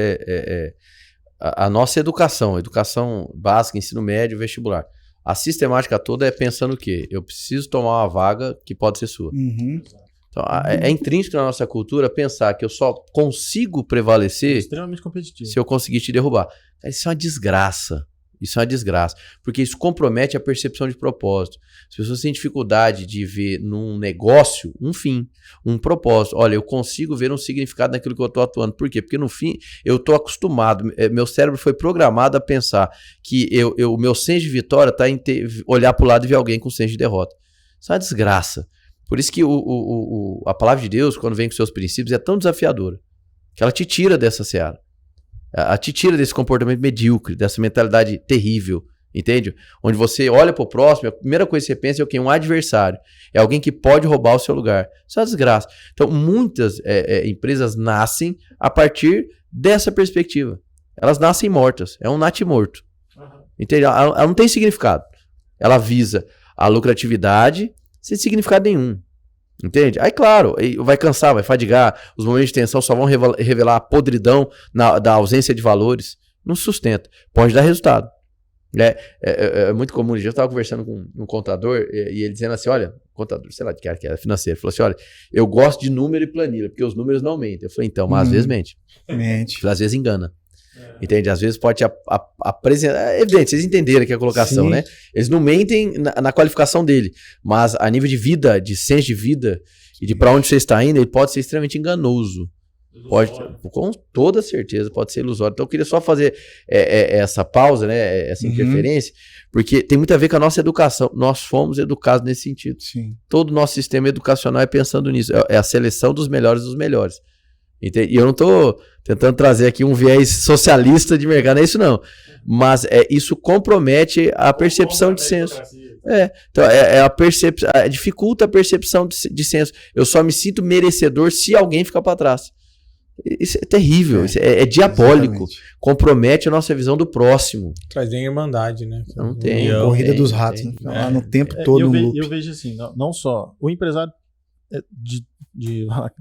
a nossa educação básica, ensino médio, vestibular, a sistemática toda é pensando o quê? Eu preciso tomar uma vaga que pode ser sua. Uhum. Então, é intrínseco na nossa cultura pensar que eu só consigo prevalecer Extremamente competitivo. se eu conseguir te derrubar. Isso é uma desgraça. Isso é uma desgraça. Porque isso compromete a percepção de propósito. As pessoas têm dificuldade de ver num negócio um fim, um propósito. Olha, eu consigo ver um significado naquilo que eu estou atuando. Por quê? Porque no fim eu estou acostumado, meu cérebro foi programado a pensar que o meu senso de vitória está em olhar para o lado e ver alguém com senso de derrota. Isso é uma desgraça. Por isso que a palavra de Deus, quando vem com seus princípios, é tão desafiadora. Que ela te tira dessa seara. Ela te tira desse comportamento medíocre, dessa mentalidade terrível, entende? Onde você olha pro próximo, a primeira coisa que você pensa é o quê? Um adversário. É alguém que pode roubar o seu lugar. Isso é uma desgraça. Então, muitas empresas nascem a partir dessa perspectiva. Elas nascem mortas. É um natimorto. Entende? Ela não tem significado. Ela visa a lucratividade sem significado nenhum. Entende? Aí, claro, vai cansar, vai fadigar, os momentos de tensão só vão revelar a podridão da ausência de valores. Não sustenta. Pode dar resultado. É muito comum. Eu estava conversando com um contador e ele dizendo assim, olha, contador, sei lá de que era financeiro, falou assim, olha, eu gosto de número e planilha, porque os números não mentem. Eu falei, então, mas às vezes mente. Mente. Às vezes engana. Entende? Às vezes pode apresentar. É evidente, vocês entenderam aqui a colocação, Sim. né? Eles não mentem na qualificação dele, mas a nível de vida, de senso de vida e de para onde você está indo, ele pode ser extremamente enganoso. Pode, com toda certeza, pode ser ilusório. Então eu queria só fazer essa pausa, né? Essa interferência, porque tem muito a ver com a nossa educação. Nós fomos educados nesse sentido. Sim. Todo o nosso sistema educacional é pensando nisso. É a seleção dos melhores dos melhores. E eu não estou tentando trazer aqui um viés socialista de mercado, não é isso não. Mas isso compromete a percepção de senso. Então a percepção, dificulta a percepção de senso. Eu só me sinto merecedor se alguém ficar para trás. Isso é terrível, isso é diabólico. Exatamente. Compromete a nossa visão do próximo. Traz nem irmandade, né? Não tem. Corrida dos ratos, né? Lá no tempo todo. Eu vejo assim, não só o empresário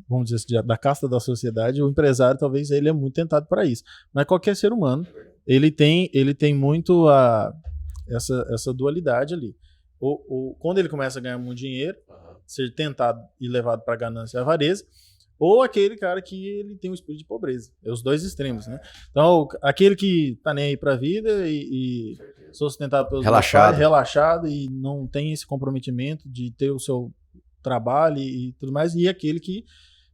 vamos dizer assim, da casta da sociedade, o empresário talvez ele é muito tentado para isso, mas qualquer ser humano ele tem muito essa dualidade ali, quando ele começa a ganhar muito dinheiro, ser tentado e levado para ganância e avareza, ou aquele cara que ele tem um espírito de pobreza, é os dois extremos, né? Então aquele que tá nem aí para a vida e sustentado pelos relaxado e não tem esse comprometimento de ter o seu trabalho e tudo mais, e aquele que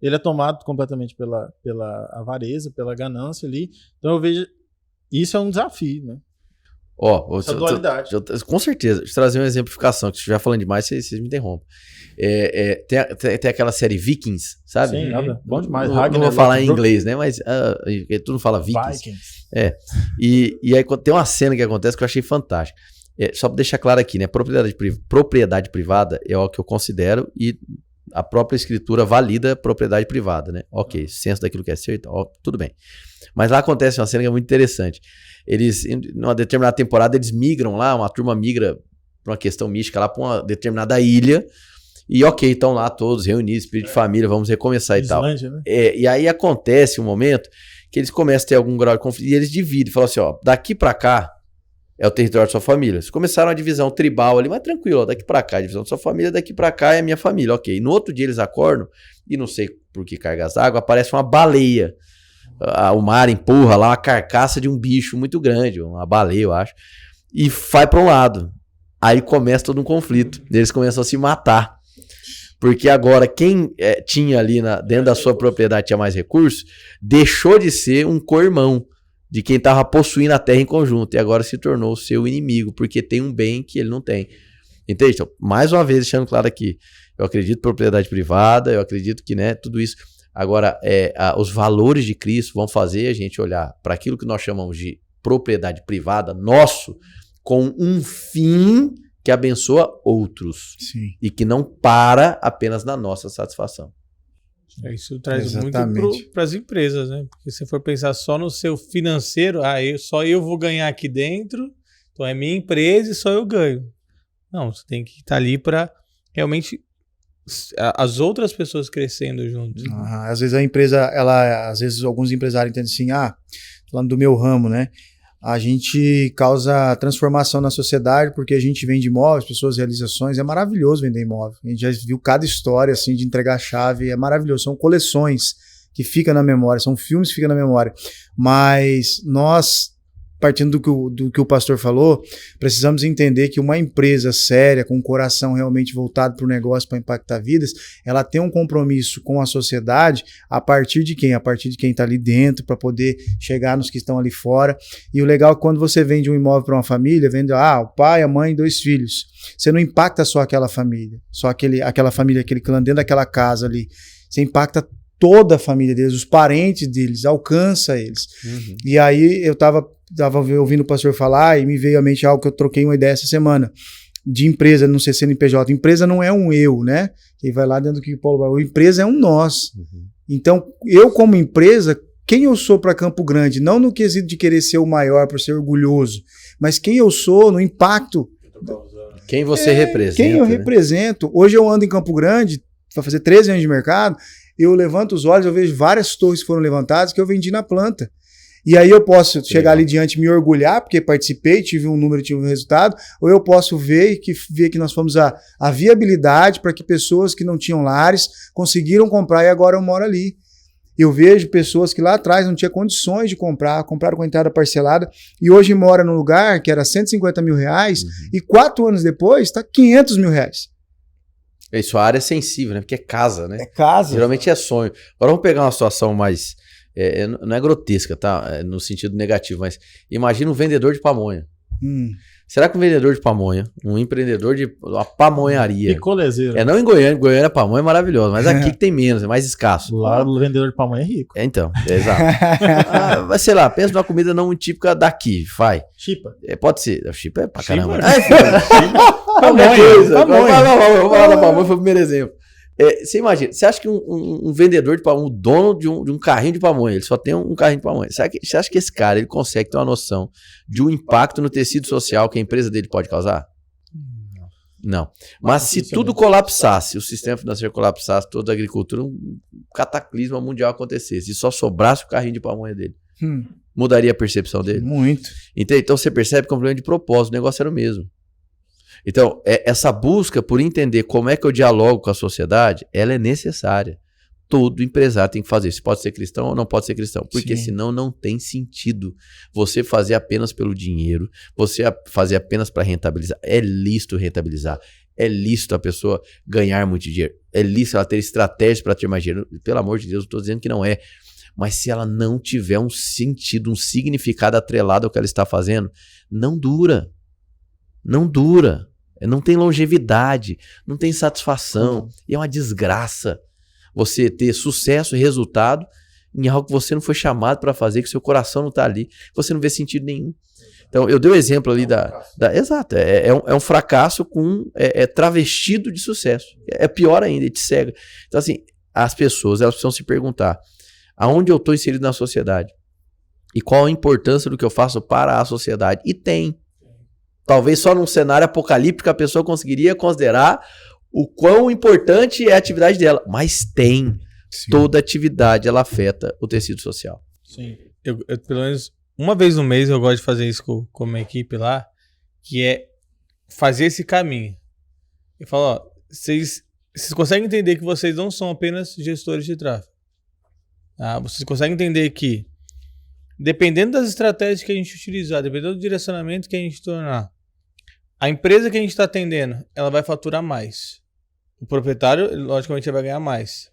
ele é tomado completamente pela avareza, pela ganância ali. Então eu vejo, isso é um desafio, né? Essa dualidade. Com certeza. Deixa eu trazer uma exemplificação, que se estiver falando demais, vocês me interrompem. Tem aquela série Vikings, sabe? Sim, nada. Bom demais. Não vou falar em inglês, né? Mas tu não fala Vikings. E aí tem uma cena que acontece que eu achei fantástica. Só para deixar claro aqui, né? Propriedade privada é o que eu considero e a própria escritura valida propriedade privada, né? Ok, senso daquilo que é certo, tudo bem. Mas lá acontece uma cena que é muito interessante. Eles, numa determinada temporada, eles migram lá, uma turma migra para uma questão mística lá para uma determinada ilha e ok, estão lá todos reunidos, espírito de família, vamos recomeçar e tal. Né? E aí acontece um momento que eles começam a ter algum grau de conflito e eles dividem, falam assim, ó, daqui para cá é o território da sua família. Eles começaram a divisão tribal ali, mas tranquilo, ó, daqui pra cá, a divisão da sua família, daqui pra cá é a minha família, ok. No outro dia eles acordam, e não sei por que cargas d'água, aparece uma baleia. O mar empurra lá uma carcaça de um bicho muito grande, uma baleia, eu acho, e vai pra um lado. Aí começa todo um conflito, eles começam a se matar. Porque agora quem tinha ali dentro da sua propriedade tinha mais recursos, deixou de ser um co-irmão de quem estava possuindo a terra em conjunto, e agora se tornou seu inimigo, porque tem um bem que ele não tem. Entende? Então, mais uma vez, deixando claro aqui, eu acredito em propriedade privada, eu acredito que, né, tudo isso. Agora, os valores de Cristo vão fazer a gente olhar para aquilo que nós chamamos de propriedade privada, nosso, com um fim que abençoa outros. Sim. E que não para apenas na nossa satisfação. Isso traz Exatamente. muito para as empresas, né? Porque se for pensar só no seu financeiro, só eu vou ganhar aqui dentro, então é minha empresa e só eu ganho. Não, você tem que estar ali para realmente as outras pessoas crescendo juntos. Às vezes a empresa, às vezes alguns empresários entendem assim, falando do meu ramo, né? A gente causa transformação na sociedade porque a gente vende imóveis, pessoas, realizações. É maravilhoso vender imóvel. A gente já viu cada história assim de entregar a chave. É maravilhoso. São coleções que ficam na memória, são filmes que ficam na memória. Mas nós, partindo do que o pastor falou, precisamos entender que uma empresa séria, com o coração realmente voltado para o negócio, para impactar vidas, ela tem um compromisso com a sociedade a partir de quem? A partir de quem está ali dentro, para poder chegar nos que estão ali fora. E o legal é que quando você vende um imóvel para uma família, vende o pai, a mãe, 2 filhos. Você não impacta só aquela família, só aquela família, aquele clã dentro daquela casa ali. Você impacta toda a família deles, os parentes deles, alcança eles. Uhum. E aí eu tava ouvindo o pastor falar e me veio à mente algo que eu troquei uma ideia essa semana, de empresa, não sei CNPJ. Empresa não é um eu, né? Quem vai lá dentro do que o Paulo vai, empresa é um nós. Uhum. Então, eu como empresa, quem eu sou para Campo Grande, não no quesito de querer ser o maior, para ser orgulhoso, mas quem eu sou no impacto. Quem você representa. Quem eu represento. Hoje eu ando em Campo Grande, vai fazer 13 anos de mercado, eu levanto os olhos, eu vejo várias torres que foram levantadas que eu vendi na planta. E aí eu posso chegar ali diante e me orgulhar, porque participei, tive um número, tive um resultado, ou eu posso ver que nós fomos a viabilidade para que pessoas que não tinham lares conseguiram comprar e agora eu moro ali. Eu vejo pessoas que lá atrás não tinham condições de compraram com a entrada parcelada, e hoje mora num lugar que era 150 mil reais, e 4 anos depois está 500 mil reais. Isso, a área é sensível, né? Porque é casa, né? É casa. Geralmente é sonho. Agora vamos pegar uma situação mais... não é grotesca, tá? No sentido negativo, mas imagina um vendedor de pamonha. Será que um vendedor de pamonha, um empreendedor de uma pamonharia... Picolezeiro. Não em Goiânia. Goiânia a pamonha é maravilhosa, mas aqui que tem menos, é mais escasso. Lá o vendedor de pamonha é rico. Então, exato. Mas sei lá, pensa numa comida não típica daqui, vai. Chipa. Pode ser. Chipa é pra caramba. Pamonha. Vamos falar da pamonha, foi o primeiro exemplo. Você imagina, você acha que um vendedor de pamonha, um dono de um carrinho de pamonha, ele só tem um carrinho de pamonha, você acha que esse cara ele consegue ter uma noção de um impacto no tecido social que a empresa dele pode causar? Não. Mas se tudo colapsasse, o sistema financeiro colapsasse, toda a agricultura, um cataclisma mundial acontecesse e só sobrasse o carrinho de pamonha dele, mudaria a percepção dele? Muito. Então você percebe que é um problema de propósito, o negócio era o mesmo. Então, essa busca por entender como é que eu dialogo com a sociedade, ela é necessária. Todo empresário tem que fazer. Se pode ser cristão ou não pode ser cristão. Porque senão não tem sentido você fazer apenas pelo dinheiro, você fazer apenas para rentabilizar. É lícito rentabilizar. É lícito a pessoa ganhar muito dinheiro. É lícito ela ter estratégias para ter mais dinheiro. Pelo amor de Deus, eu estou dizendo que não é. Mas se ela não tiver um sentido, um significado atrelado ao que ela está fazendo, não dura. Não dura. Não tem longevidade, não tem satisfação, e é uma desgraça você ter sucesso e resultado em algo que você não foi chamado para fazer, que seu coração não está ali, você não vê sentido nenhum. Então, eu dei o exemplo ali exato, é um fracasso travestido de sucesso. É pior ainda, te cega. Então, assim, as pessoas elas precisam se perguntar, aonde eu estou inserido na sociedade? E qual a importância do que eu faço para a sociedade? E tem. Talvez só num cenário apocalíptico a pessoa conseguiria considerar o quão importante é a atividade dela. Mas tem. Sim. Toda atividade ela afeta o tecido social. Sim. Eu, pelo menos uma vez no mês eu gosto de fazer isso com a minha equipe lá, que é fazer esse caminho. Eu falo, vocês conseguem entender que vocês não são apenas gestores de tráfego. Tá? Vocês conseguem entender que, dependendo das estratégias que a gente utilizar, dependendo do direcionamento que a gente tornar, a empresa que a gente está atendendo, ela vai faturar mais. O proprietário, logicamente, vai ganhar mais.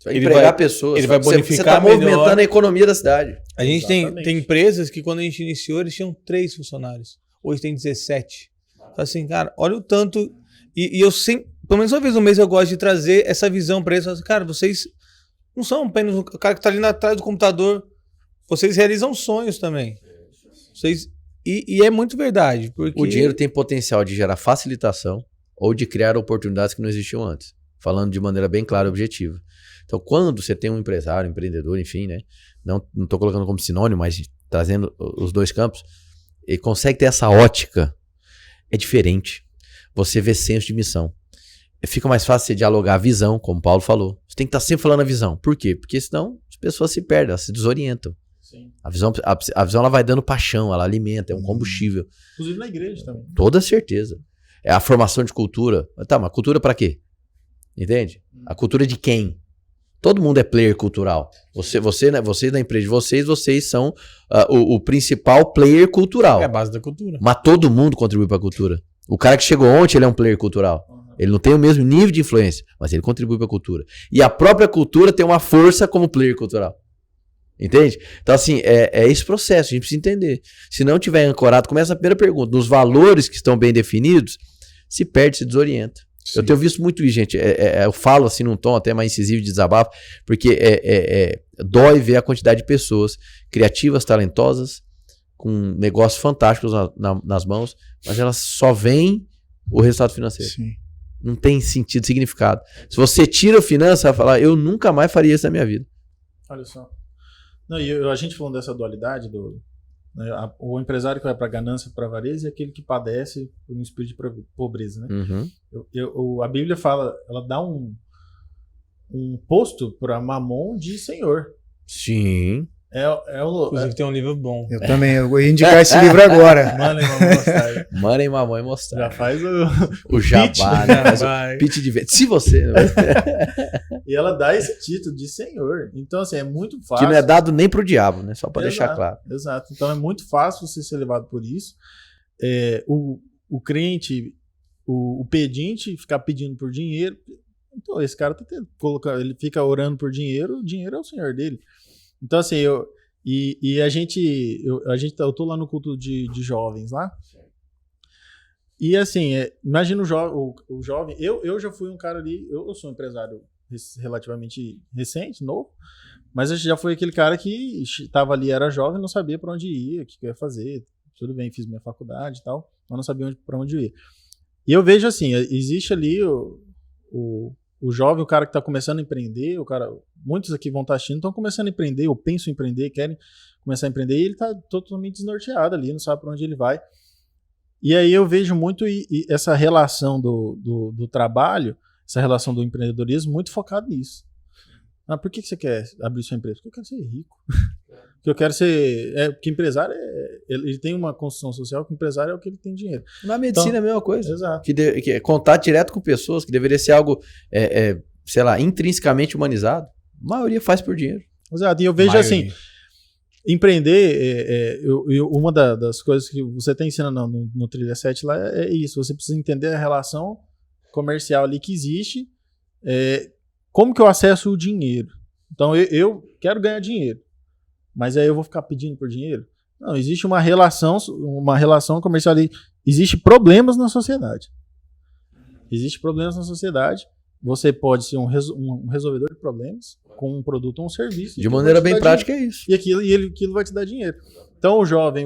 Vai empregar pessoas. Ele vai bonificar. Você está movimentando a economia da cidade. A gente tem empresas que, quando a gente iniciou, eles tinham 3 funcionários. Hoje tem 17. Então, assim, cara, olha o tanto. E eu sempre, pelo menos uma vez no mês, eu gosto de trazer essa visão para eles. Assim, cara, vocês não são apenas o cara que está ali atrás do computador. Vocês realizam sonhos também. E é muito verdade. Porque o dinheiro tem potencial de gerar facilitação ou de criar oportunidades que não existiam antes. Falando de maneira bem clara e objetiva. Então, quando você tem um empresário, um empreendedor, enfim, né? Não estou colocando como sinônimo, mas trazendo os dois campos, ele consegue ter essa ótica. É diferente. Você vê senso de missão. Fica mais fácil você dialogar a visão, como o Paulo falou. Você tem que estar sempre falando a visão. Por quê? Porque senão as pessoas se perdem, elas se desorientam. Sim. A visão ela vai dando paixão, ela alimenta, é um combustível. Inclusive na igreja também. Toda certeza. É a formação de cultura. Tá, mas cultura pra quê? Entende? A cultura de quem? Todo mundo é player cultural. Você da empresa de vocês são o principal player cultural. É a base da cultura. Mas todo mundo contribui pra cultura. O cara que chegou ontem, ele é um player cultural. Ele não tem o mesmo nível de influência, mas ele contribui pra cultura. E a própria cultura tem uma força como player cultural. Entende? Então, assim, é esse processo, a gente precisa entender. Se não tiver ancorado, começa a primeira pergunta. Nos valores que estão bem definidos, se perde, se desorienta. Sim. Eu tenho visto muito isso, gente. Eu falo assim num tom até mais incisivo de desabafo, porque dói ver a quantidade de pessoas criativas, talentosas, com negócios fantásticos nas mãos, mas elas só veem o resultado financeiro. Sim. Não tem sentido, significado. Se você tira a finança, vai falar, eu nunca mais faria isso na minha vida. Olha só. Não, e a gente falando dessa dualidade, o empresário que vai para a ganância, para a avareza, é aquele que padece por um espírito de pobreza, né? Uhum. A Bíblia fala, ela dá um posto para Mamon de senhor. Sim. Inclusive tem um livro bom. Eu também, eu vou indicar esse livro agora. Money, Mamon, Mostrar. Money, Mamon, Mostrar. Já faz o jabá, né? Faz o pitch de venda. Se você... E ela dá esse título de senhor. Então, assim, é muito fácil. Que não é dado nem pro diabo, né? Só para deixar claro. Exato. Então, é muito fácil você ser levado por isso. O crente, o pedinte, ficar pedindo por dinheiro. Então, esse cara ele fica orando por dinheiro, o dinheiro é o senhor dele. Então, assim, eu tô lá no culto de jovens lá. E, assim, imagina o jovem. Eu já fui um cara ali, eu sou um empresário relativamente recente, novo, mas eu já fui aquele cara que estava ali, era jovem, não sabia para onde ia, o que eu ia fazer. Tudo bem, fiz minha faculdade e tal, mas não sabia para onde eu ia. E eu vejo assim, existe ali o jovem, o cara que está começando a empreender, muitos aqui vão estar assistindo, estão começando a empreender, ou pensam em empreender, querem começar a empreender, e ele está totalmente desnorteado ali, não sabe para onde ele vai. E aí eu vejo muito essa relação do trabalho, essa relação do empreendedorismo muito focado nisso. Por que você quer abrir sua empresa? Porque eu quero ser rico. Porque eu quero ser... Porque empresário, ele tem uma construção social que o empresário é o que ele tem dinheiro. Na medicina é a mesma coisa. Exato. Que é contato direto com pessoas, que deveria ser algo, sei lá, intrinsecamente humanizado. A maioria faz por dinheiro. Exato. E eu vejo assim, empreender, uma das coisas que você está ensinando no Trilha 7 lá é isso. Você precisa entender a relação comercial ali que existe. Como que eu acesso o dinheiro? Então, eu quero ganhar dinheiro. Mas aí eu vou ficar pedindo por dinheiro? Não, existe uma relação comercial ali. Existem problemas na sociedade. Existem problemas na sociedade. Você pode ser um resolvedor de problemas com um produto ou um serviço. De maneira bem prática é isso. E aquilo vai te dar dinheiro. Então o jovem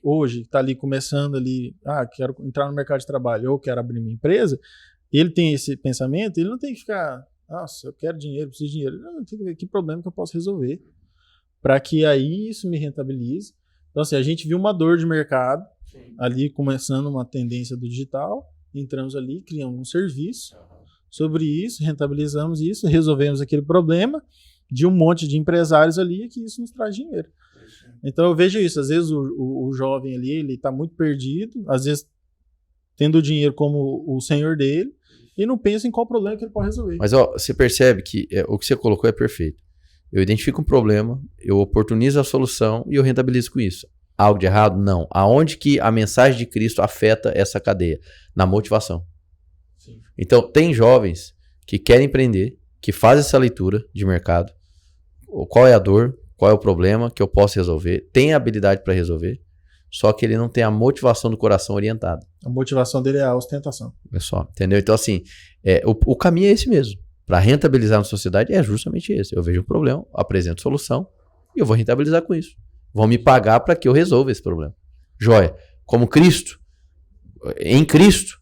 hoje está ali começando ali, quero entrar no mercado de trabalho ou quero abrir minha empresa, ele tem esse pensamento, ele não tem que ficar, nossa, eu quero dinheiro, preciso de dinheiro. Não, tem que ver que problema que eu posso resolver para que aí isso me rentabilize. Então, assim, a gente viu uma dor de mercado, ali começando uma tendência do digital, entramos ali, criamos um serviço sobre isso, rentabilizamos isso, resolvemos aquele problema de um monte de empresários ali, que isso nos traz dinheiro. Então, eu vejo isso, às vezes o jovem ali, ele está muito perdido, às vezes tendo o dinheiro como o senhor dele, e não pensa em qual problema que ele pode resolver. Mas você percebe que o que você colocou é perfeito. Eu identifico um problema, eu oportunizo a solução e eu rentabilizo com isso. Algo de errado? Não. Aonde que a mensagem de Cristo afeta essa cadeia? Na motivação. Sim. Então, tem jovens que querem empreender, que fazem essa leitura de mercado. Qual é a dor? Qual é o problema que eu posso resolver? Tem a habilidade para resolver, só que ele não tem a motivação do coração orientada. A motivação dele é a ostentação. É só, entendeu? Então, assim, o caminho é esse mesmo. Para rentabilizar na sociedade é justamente esse. Eu vejo um problema, apresento solução e eu vou rentabilizar com isso. Vão me pagar para que eu resolva esse problema. Joia. Como Cristo, em Cristo,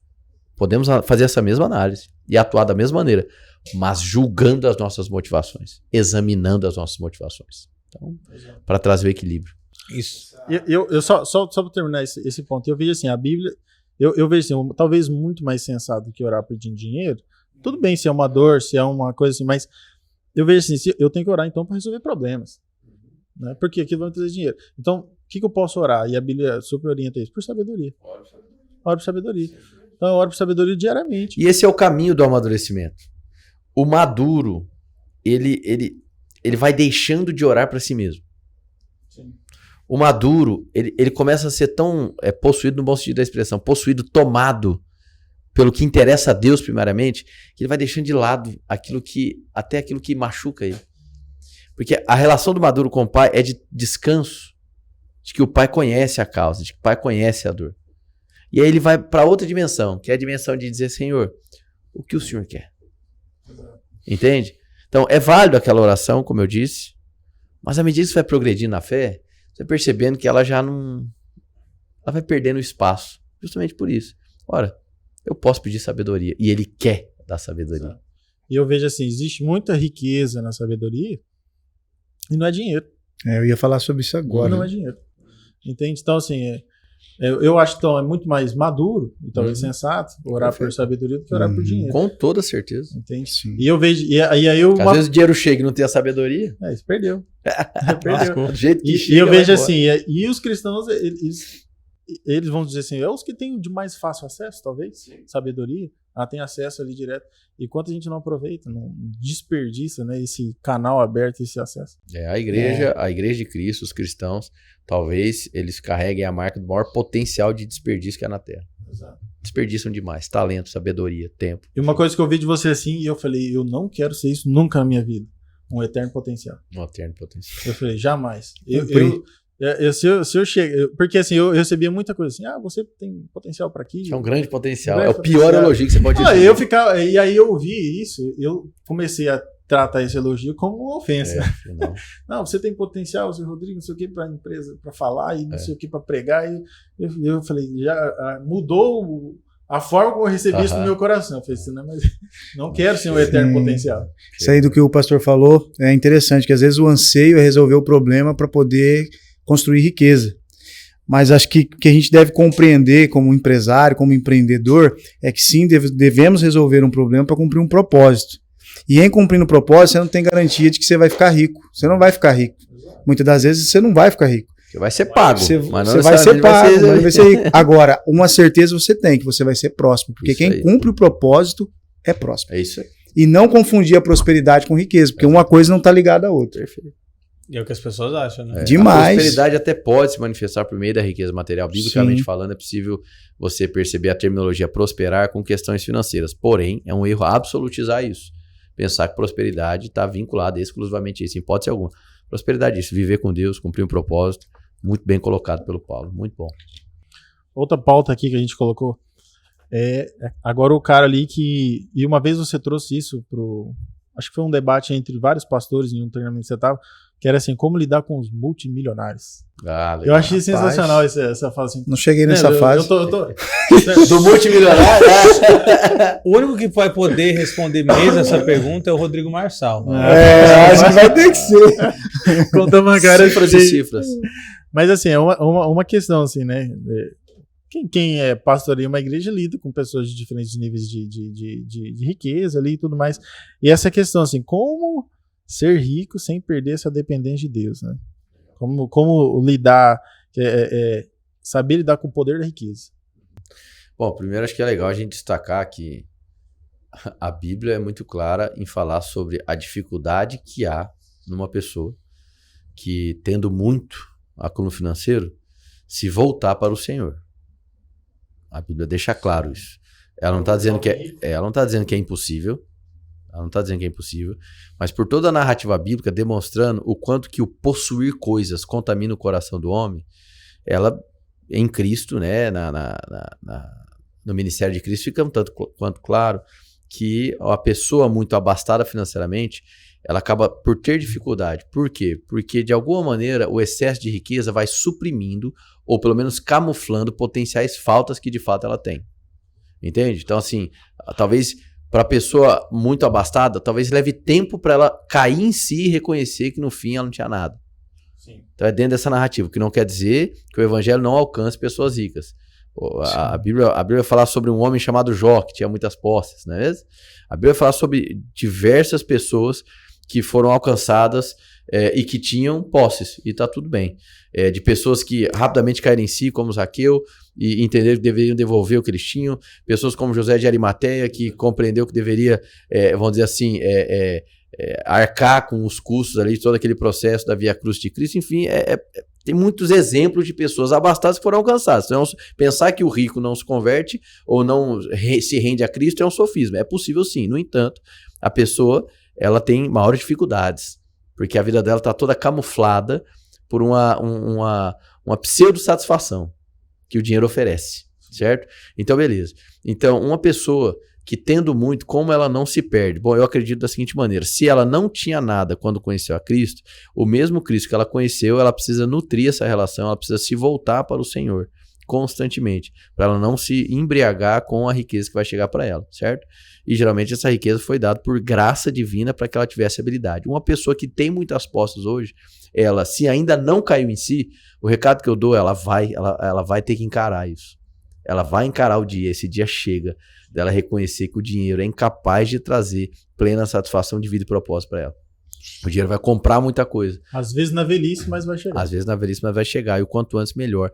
podemos fazer essa mesma análise e atuar da mesma maneira, mas julgando as nossas motivações, examinando as nossas motivações. Então, para trazer o equilíbrio. Isso. Eu só para terminar esse ponto, eu vejo assim, a Bíblia, eu vejo assim, talvez muito mais sensato do que orar pedindo dinheiro. Tudo bem se é uma dor, se é uma coisa assim, mas eu vejo assim, eu tenho que orar então para resolver problemas. né? Porque aquilo vai me trazer dinheiro. Então, o que eu posso orar? E a Bíblia super orienta isso. Por sabedoria. Oro por sabedoria. Então, eu oro por sabedoria diariamente. E esse é o caminho do amadurecimento. O maduro, ele vai deixando de orar para si mesmo. Sim. O maduro, ele começa a ser tão possuído no bom sentido da expressão, possuído, tomado pelo que interessa a Deus primariamente, que ele vai deixando de lado até aquilo que machuca ele. Porque a relação do maduro com o pai é de descanso, de que o pai conhece a causa, de que o pai conhece a dor. E aí ele vai para outra dimensão, que é a dimensão de dizer, Senhor, o que o Senhor quer? Entende? Então é válido aquela oração, como eu disse, mas à medida que você vai progredindo na fé, você vai percebendo que ela já não... Ela vai perdendo espaço, justamente por isso. Ora, eu posso pedir sabedoria, e ele quer dar sabedoria. E eu vejo assim, existe muita riqueza na sabedoria, e não é dinheiro. Eu ia falar sobre isso agora. Não é dinheiro. Entende? Então, assim, eu acho que é muito mais maduro e talvez sensato orar por sabedoria do que orar por dinheiro. Com toda certeza. Entende? Sim. E eu vejo. E aí eu. Às vezes o dinheiro chega e não tem a sabedoria. Isso perdeu. Lascou. Do jeito que E chega, eu vejo vai assim, e os cristãos, eles vão dizer assim, é os que têm de mais fácil acesso, talvez, sabedoria, ela tem acesso ali direto. E quanto a gente não aproveita, não desperdiça, né, esse canal aberto, esse acesso. A igreja de Cristo, os cristãos, talvez eles carreguem a marca do maior potencial de desperdício que há na Terra. Exato. Desperdiçam demais. Talento, sabedoria, tempo. E uma coisa que eu vi de você assim, e eu falei, eu não quero ser isso nunca na minha vida. Um eterno potencial. Um eterno potencial. Eu falei, jamais. Se eu chego, porque assim, eu recebia muita coisa assim, você tem potencial pra aqui. É um grande potencial. grande É o pior elogio que você pode dizer. E aí eu ouvi isso, eu comecei a tratar esse elogio como uma ofensa. Não, você tem potencial, seu Rodrigo, não sei o que pra empresa, pra falar e não sei o que pra pregar. E eu falei, já mudou a forma como eu recebi isso no meu coração. Eu falei assim, mas não quero ser um eterno potencial. Isso aí do que o pastor falou é interessante, que às vezes o anseio é resolver o problema para poder construir riqueza. Mas acho que a gente deve compreender como empresário, como empreendedor, é que sim, devemos resolver um problema para cumprir um propósito. E em cumprindo o propósito, você não tem garantia de que você vai ficar rico. Você não vai ficar rico. Muitas das vezes você não vai ficar rico. Você vai ser pago. Você vai ser pago, mas não vai ser rico. Agora, uma certeza você tem, que você vai ser próximo. Porque quem cumpre o propósito é próximo. É isso aí. E não confundir a prosperidade com riqueza, porque uma coisa não está ligada à outra. Perfeito. E é o que as pessoas acham, né? Demais. A prosperidade até pode se manifestar por meio da riqueza material. Biblicamente falando, é possível você perceber a terminologia prosperar com questões financeiras. Porém, é um erro absolutizar isso. Pensar que prosperidade está vinculada exclusivamente a isso, em hipótese alguma. Prosperidade é isso, viver com Deus, cumprir um propósito. Muito bem colocado pelo Paulo, muito bom. Outra pauta aqui que a gente colocou agora o cara ali que... E uma vez você trouxe isso acho que foi um debate entre vários pastores em um treinamento que você estava, que era assim, como lidar com os multimilionários. Legal, eu achei sensacional essa fala assim. Não cheguei nessa fase. Do multimilionário? O único que vai poder responder mesmo essa pergunta é o Rodrigo Marçal. Acho que vai ter que ser. Contando uma cara cifras e cifras. Mas assim, é uma questão assim, né? Quem pastoreia uma igreja lida com pessoas de diferentes níveis de riqueza ali e tudo mais. E essa questão assim, como ser rico sem perder essa dependência de Deus, né? Como lidar, saber lidar com o poder da riqueza. Bom, primeiro acho que é legal a gente destacar que a Bíblia é muito clara em falar sobre a dificuldade que há numa pessoa que, tendo muito acúmulo financeiro, se voltar para o Senhor. A Bíblia deixa claro isso. Ela não está dizendo que é impossível. Ela não está dizendo que é impossível. Mas por toda a narrativa bíblica demonstrando o quanto que o possuir coisas contamina o coração do homem, ela, em Cristo, né, no ministério de Cristo, fica um tanto quanto claro que a pessoa muito abastada financeiramente, ela acaba por ter dificuldade. Por quê? Porque, de alguma maneira, o excesso de riqueza vai suprimindo, ou pelo menos camuflando, potenciais faltas que, de fato, ela tem. Entende? Então, assim, talvez para a pessoa muito abastada, talvez leve tempo para ela cair em si e reconhecer que, no fim, ela não tinha nada. Sim. Então, é dentro dessa narrativa, que não quer dizer que o evangelho não alcance pessoas ricas. A Bíblia fala sobre um homem chamado Jó, que tinha muitas posses, não é mesmo? A Bíblia fala sobre diversas pessoas que foram alcançadas e que tinham posses, e tá tudo bem. De pessoas que rapidamente caíram em si, como Zaqueu, e entenderam que deveriam devolver o que eles tinham, pessoas como José de Arimateia, que compreendeu que deveria, vamos dizer assim, arcar com os custos ali, todo aquele processo da Via Cruz de Cristo, enfim, tem muitos exemplos de pessoas abastadas que foram alcançadas. Então, pensar que o rico não se converte ou não se rende a Cristo é um sofisma. É possível sim. No entanto, a pessoa ela tem maiores dificuldades, porque a vida dela está toda camuflada por uma pseudo-satisfação que o dinheiro oferece, certo? Então, beleza. Então, uma pessoa que tendo muito, como ela não se perde? Bom, eu acredito da seguinte maneira, se ela não tinha nada quando conheceu a Cristo, o mesmo Cristo que ela conheceu, ela precisa nutrir essa relação, ela precisa se voltar para o Senhor constantemente, para ela não se embriagar com a riqueza que vai chegar para ela, certo? E geralmente essa riqueza foi dada por graça divina para que ela tivesse habilidade. Uma pessoa que tem muitas posses hoje, ela, se ainda não caiu em si, o recado que eu dou, ela vai ter que encarar isso. Ela vai encarar o dia, esse dia chega, dela reconhecer que o dinheiro é incapaz de trazer plena satisfação de vida e propósito para ela. O dinheiro vai comprar muita coisa. Às vezes na velhice, mas vai chegar. Às vezes na velhice, mas vai chegar. E o quanto antes, melhor.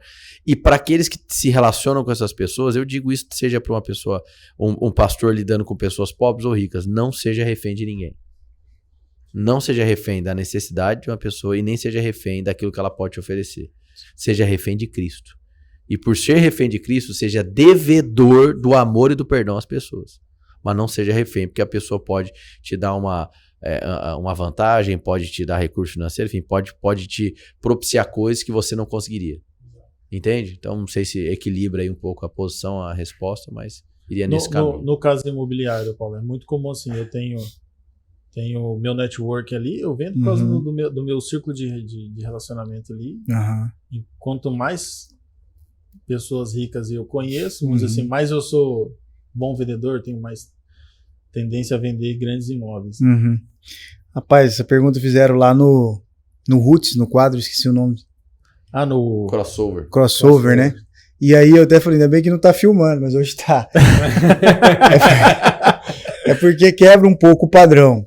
E para aqueles que se relacionam com essas pessoas, eu digo isso, seja para uma pessoa, um pastor lidando com pessoas pobres ou ricas, não seja refém de ninguém. Não seja refém da necessidade de uma pessoa e nem seja refém daquilo que ela pode te oferecer. Seja refém de Cristo. E por ser refém de Cristo, seja devedor do amor e do perdão às pessoas. Mas não seja refém, porque a pessoa pode te dar uma vantagem, pode te dar recurso financeiro, enfim, pode te propiciar coisas que você não conseguiria. Entende? Então, não sei se equilibra aí um pouco a posição, a resposta, mas iria nesse caminho. No caso imobiliário, Paulo, é muito comum assim, eu tenho o meu network ali, eu vendo por causa do meu círculo de relacionamento ali. E quanto mais pessoas ricas eu conheço, vamos dizer assim, mais eu sou bom vendedor, tenho mais tendência a vender grandes imóveis. Rapaz, essa pergunta fizeram lá no Roots, no quadro, esqueci o nome. No Crossover, né? E aí eu até falei, ainda bem que não tá filmando, mas hoje tá. É porque quebra um pouco o padrão.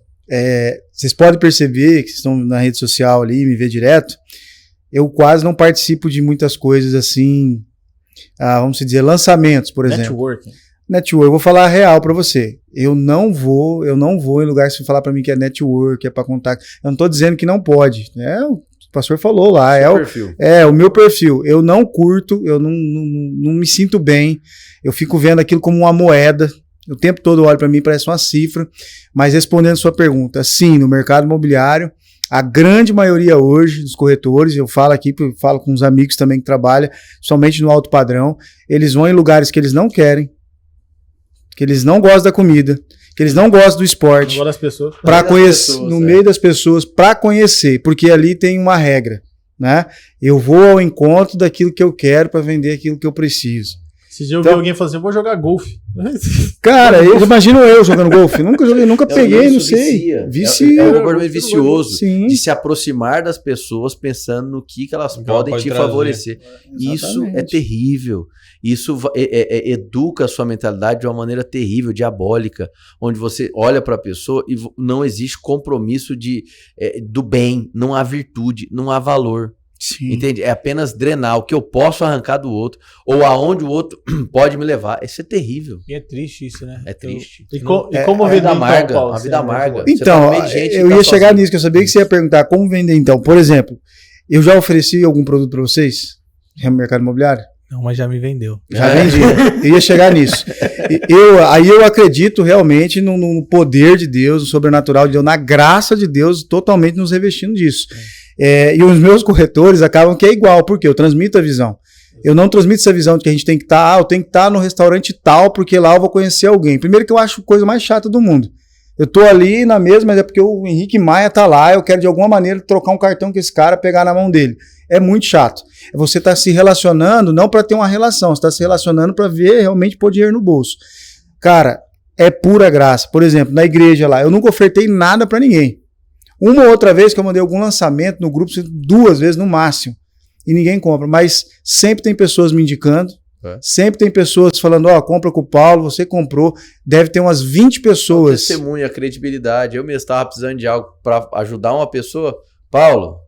Vocês podem perceber que vocês estão na rede social ali, me vê direto, eu quase não participo de muitas coisas assim, vamos dizer, lançamentos, por exemplo. Network, eu vou falar a real pra você. Eu não vou em lugar que você falar pra mim que é network, é pra contato. Eu não tô dizendo que não pode. O pastor falou lá. O meu perfil. Eu não curto, eu não me sinto bem. Eu fico vendo aquilo como uma moeda. O tempo todo eu olho pra mim, parece uma cifra. Mas respondendo a sua pergunta, sim, no mercado imobiliário, a grande maioria hoje dos corretores, eu falo aqui, eu falo com uns amigos também que trabalham, somente no alto padrão, eles vão em lugares que eles não querem, que eles não gostam da comida, que eles não gostam do esporte, para conhecer, no meio das pessoas, para conhecer, porque ali tem uma regra, né? Eu vou ao encontro daquilo que eu quero para vender aquilo que eu preciso. Se já ouviu alguém falar assim, eu vou jogar golfe. Cara, eu imagino eu jogando golfe. Nunca joguei, nunca peguei, não sei. Vicia. É um comportamento vicioso de se aproximar das pessoas pensando no que elas podem te favorecer. Isso é terrível. Isso educa a sua mentalidade de uma maneira terrível, diabólica, onde você olha para a pessoa e não existe compromisso do bem, não há virtude, não há valor. Sim. Entende? É apenas drenar o que eu posso arrancar do outro ou aonde o outro pode me levar. Isso é terrível. E é triste isso, né? É triste. E como vender amarga? Então, a vida amarga. Então, eu ia chegar nisso, que eu sabia que você ia perguntar como vender então. Por exemplo, eu já ofereci algum produto para vocês no mercado imobiliário? Não, mas já me vendeu. Já vendi. Eu ia chegar nisso. Aí eu acredito realmente no poder de Deus, no sobrenatural de Deus, na graça de Deus, totalmente nos revestindo disso. E os meus corretores acabam que é igual, porque eu transmito a visão. Eu não transmito essa visão de que a gente tem que estar, eu tenho que estar no restaurante tal, porque lá eu vou conhecer alguém. Primeiro que eu acho a coisa mais chata do mundo. Eu tô ali na mesa, mas é porque o Henrique Maia tá lá, eu quero de alguma maneira trocar um cartão com esse cara, pegar na mão dele. É muito chato. Você tá se relacionando não para ter uma relação, você tá se relacionando para ver realmente pôr dinheiro no bolso. Cara, é pura graça. Por exemplo, na igreja lá, eu nunca ofertei nada para ninguém. Uma ou outra vez que eu mandei algum lançamento no grupo, 2 vezes no máximo, e ninguém compra. Mas sempre tem pessoas me indicando, sempre tem pessoas falando, compra com o Paulo, você comprou. Deve ter umas 20 pessoas. Testemunha, credibilidade. Eu mesmo estava precisando de algo para ajudar uma pessoa, Paulo,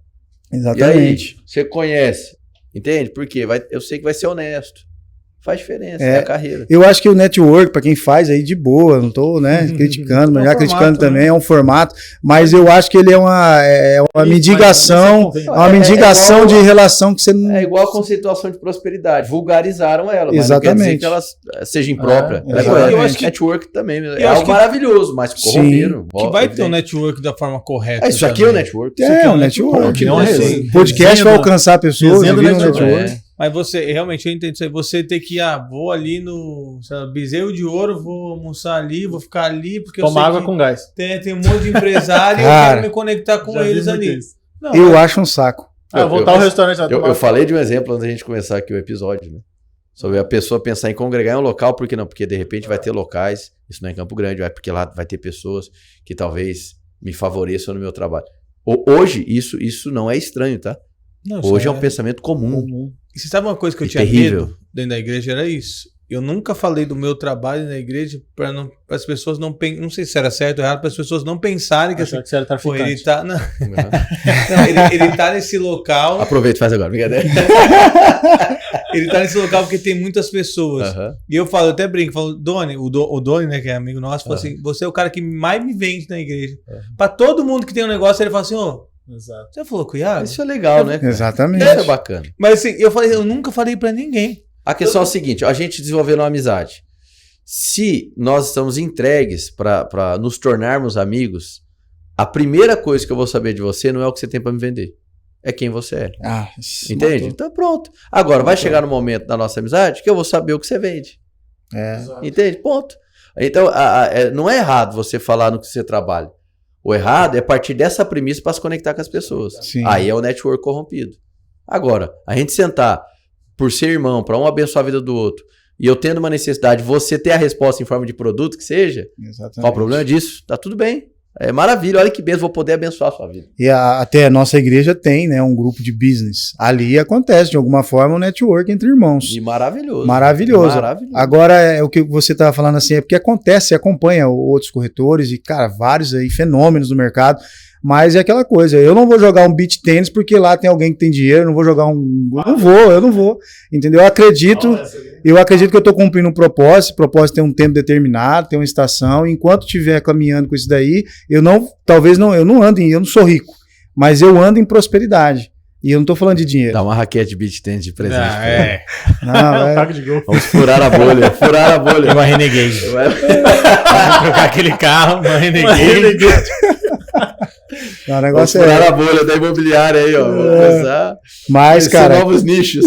Exatamente. e aí, você conhece, entende? Por quê? Eu sei que vai ser honesto. Faz diferença na carreira. Eu acho que o network, para quem faz aí de boa, não tô, né, criticando, mas já criticando também, é um formato, mas eu acho que ele é uma mendigação, de relação que você não... É igual a conceituação de prosperidade, vulgarizaram ela, mas Exatamente. não quer dizer que ela seja imprópria. Eu acho que network também é algo maravilhoso, mas corromperam. Que vai ter um network da forma correta. Isso aqui é o network. É um network. Não é Podcast vai alcançar pessoas, vira um network. Mas você, realmente, eu entendo isso aí. Você tem que, vou ali no Bezerro de Ouro, vou almoçar ali, vou ficar ali, porque Toma água com gás. Tem um monte de empresário e eu quero me conectar com eles ali. Não, eu acho um saco. Voltar ao restaurante. Eu falei de um exemplo antes da gente começar aqui o episódio, né? Sobre a pessoa pensar em congregar em um local, por que não? Porque de repente vai ter locais, isso não é em Campo Grande, porque lá vai ter pessoas que talvez me favoreçam no meu trabalho. Hoje, isso não é estranho, tá? Não, hoje é um pensamento comum. E você sabe uma coisa que eu tinha medo dentro da igreja? Era isso. Eu nunca falei do meu trabalho na igreja para as pessoas não pensarem. Não sei se era certo ou errado, para as pessoas não pensarem que assim, você era traficante. Ele tá. Não, ele tá nesse local. Aproveita e faz agora, brincadeira. Ele tá nesse local porque tem muitas pessoas. E eu até brinco, falo, Doni, o Doni, né, que é amigo nosso, falou assim: você é o cara que mais me vende na igreja. Para todo mundo que tem um negócio, ele fala assim: Exato. Você falou com o Iago? Isso é legal, né? Exatamente. Isso é bacana. Mas assim, eu nunca falei pra ninguém. A questão é a seguinte, a gente desenvolveu uma amizade. Se nós estamos entregues para nos tornarmos amigos, a primeira coisa que eu vou saber de você não é o que você tem para me vender. É quem você é. Entende? Então pronto. Agora, vai chegar no momento da nossa amizade que eu vou saber o que você vende. Entende? Ponto. Então, não é errado você falar no que você trabalha. O errado é partir dessa premissa para se conectar com as pessoas. Sim. Aí é o network corrompido. Agora, a gente sentar por ser irmão, para um abençoar a vida do outro, e eu tendo uma necessidade, você ter a resposta em forma de produto que seja, qual o problema disso? Tá tudo bem. É maravilha, olha que benção, vou poder abençoar a sua vida. E até a nossa igreja tem, né, um grupo de business. Ali acontece, de alguma forma, um network entre irmãos. E maravilhoso. Maravilhoso. Agora, o que você estava falando assim, é porque acontece, você acompanha outros corretores e, cara, vários aí fenômenos no mercado, mas é aquela coisa, eu não vou jogar um beach tênis porque lá tem alguém que tem dinheiro, eu não vou jogar eu não vou, entendeu? Eu acredito que eu estou cumprindo um propósito, o propósito tem um tempo determinado, tem uma estação, enquanto estiver caminhando com isso daí, eu não sou rico, mas eu ando em prosperidade. E eu não tô falando de dinheiro. Dá uma raquete de beach tennis de presente. Vamos furar a bolha. Uma Renegade. Vamos trocar aquele carro, uma Renegade. O negócio furar a bolha da imobiliária aí, ó. Mas, cara, novos nichos.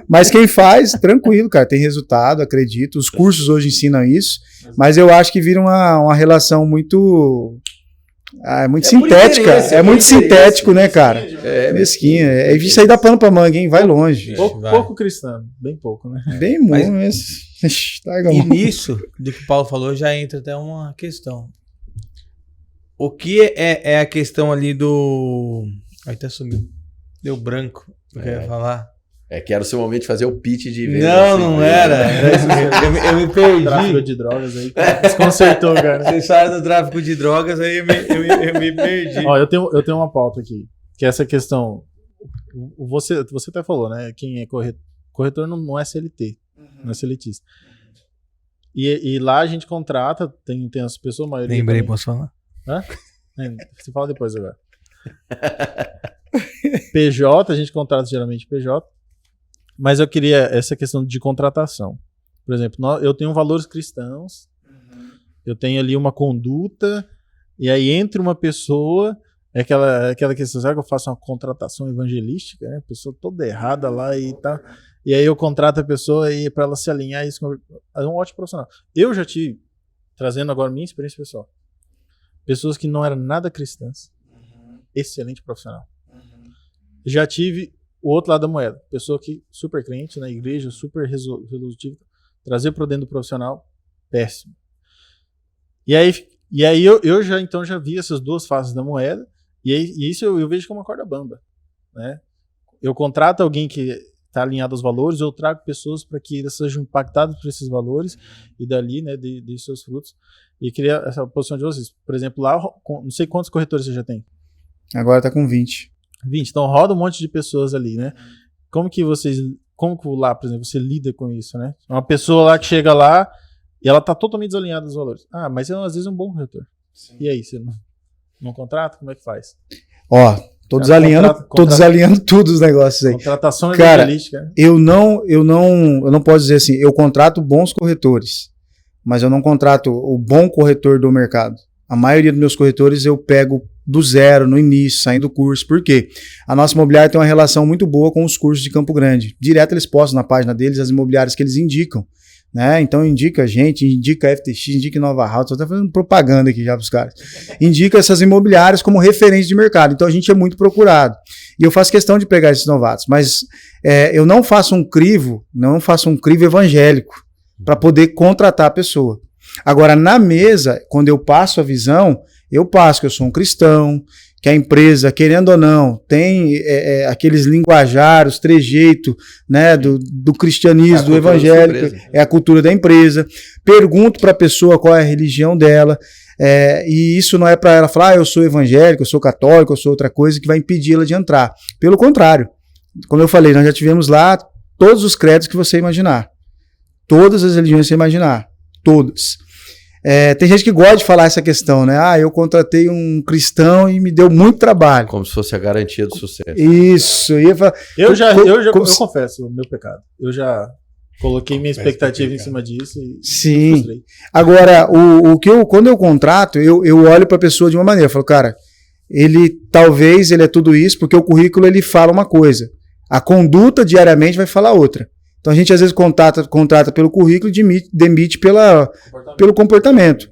Mas quem faz, tranquilo, cara, tem resultado, acredito. Os cursos hoje ensinam isso, mas eu acho que vira uma relação muito sintética. É muito sintético, né, cara? Mesquinha. Isso aí dá pano pra manga, hein? Vai longe. Pouco cristão, bem pouco, né? Bem muito. E nisso, do que o Paulo falou, já entra até uma questão. O que é a questão ali do... Aí até sumiu. Deu branco. Eu ia falar. Que era o seu momento de fazer o pitch de venda. Não era. Eu me perdi. Tráfico de drogas aí. Desconcertou, cara. Vocês falaram do tráfico de drogas, aí eu me perdi. Ó, eu tenho uma pauta aqui. Que é essa questão. Você até falou, né? Quem é corretor não é CLT. Não é CLTista. E lá a gente contrata, tem as pessoas, a maioria. Lembrei, posso falar? Você fala depois agora. PJ, a gente contrata geralmente PJ. Mas eu queria essa questão de contratação. Por exemplo, eu tenho valores cristãos, eu tenho ali uma conduta, e aí entre uma pessoa, aquela questão, será que eu faço uma contratação evangelística? Né? A pessoa toda errada lá e tal. E aí eu contrato a pessoa para ela se alinhar, isso é um ótimo profissional. Eu já tive, trazendo agora minha experiência pessoal, pessoas que não eram nada cristãs, excelente profissional. Já tive o outro lado da moeda, pessoa que super crente na igreja, super resolutiva, trazer para dentro do profissional, péssimo. E aí eu já vi essas duas faces da moeda, e isso eu vejo como uma corda bamba, né? Eu contrato alguém que está alinhado aos valores, eu trago pessoas para que eles sejam impactados por esses valores e dali, né, de seus frutos. E queria essa posição de vocês. Por exemplo, lá, não sei quantos corretores você já tem. Agora tá com 20. 20. Então roda um monte de pessoas ali, né? Como que lá, por exemplo, você lida com isso, né? Uma pessoa lá que chega lá e ela tá totalmente desalinhada dos valores. Ah, mas é às vezes um bom corretor. Sim. E aí, você não contrata? Como é que faz? Ó, tô desalinhando tudo os negócios aí. Contratação cara, evangelística. Eu não posso dizer assim, eu contrato bons corretores, mas eu não contrato o bom corretor do mercado. A maioria dos meus corretores eu pego do zero, no início, saindo do curso. Por quê? A nossa imobiliária tem uma relação muito boa com os cursos de Campo Grande. Direto eles postam na página deles as imobiliárias que eles indicam. Né? Então indica a gente, indica a FTX, indica Nova House, estou até fazendo propaganda aqui já para os caras. Indica essas imobiliárias como referência de mercado. Então a gente é muito procurado. E eu faço questão de pegar esses novatos, mas eu não faço um crivo evangélico para poder contratar a pessoa. Agora, na mesa, quando eu passo a visão, eu passo que eu sou um cristão, que a empresa, querendo ou não, tem aqueles linguajares, trejeito, né, do cristianismo, do evangélico, é a cultura da empresa. Pergunto para a pessoa qual é a religião dela, e isso não é para ela falar, eu sou evangélico, eu sou católico, eu sou outra coisa, que vai impedir ela de entrar. Pelo contrário, como eu falei, nós já tivemos lá todos os credos que você imaginar. Todas as religiões que você imaginar. Todas. Tem gente que gosta de falar essa questão, né? Ah, eu contratei um cristão e me deu muito trabalho. Como se fosse a garantia do sucesso. Isso. Eu confesso o meu pecado. Eu já coloquei minha expectativa em cima disso e sim. Frustrei. Agora, quando eu contrato, eu olho para a pessoa de uma maneira. Eu falo, cara, talvez ele é tudo isso, porque o currículo ele fala uma coisa. A conduta diariamente vai falar outra. Então a gente às vezes contrata pelo currículo e demite pelo comportamento.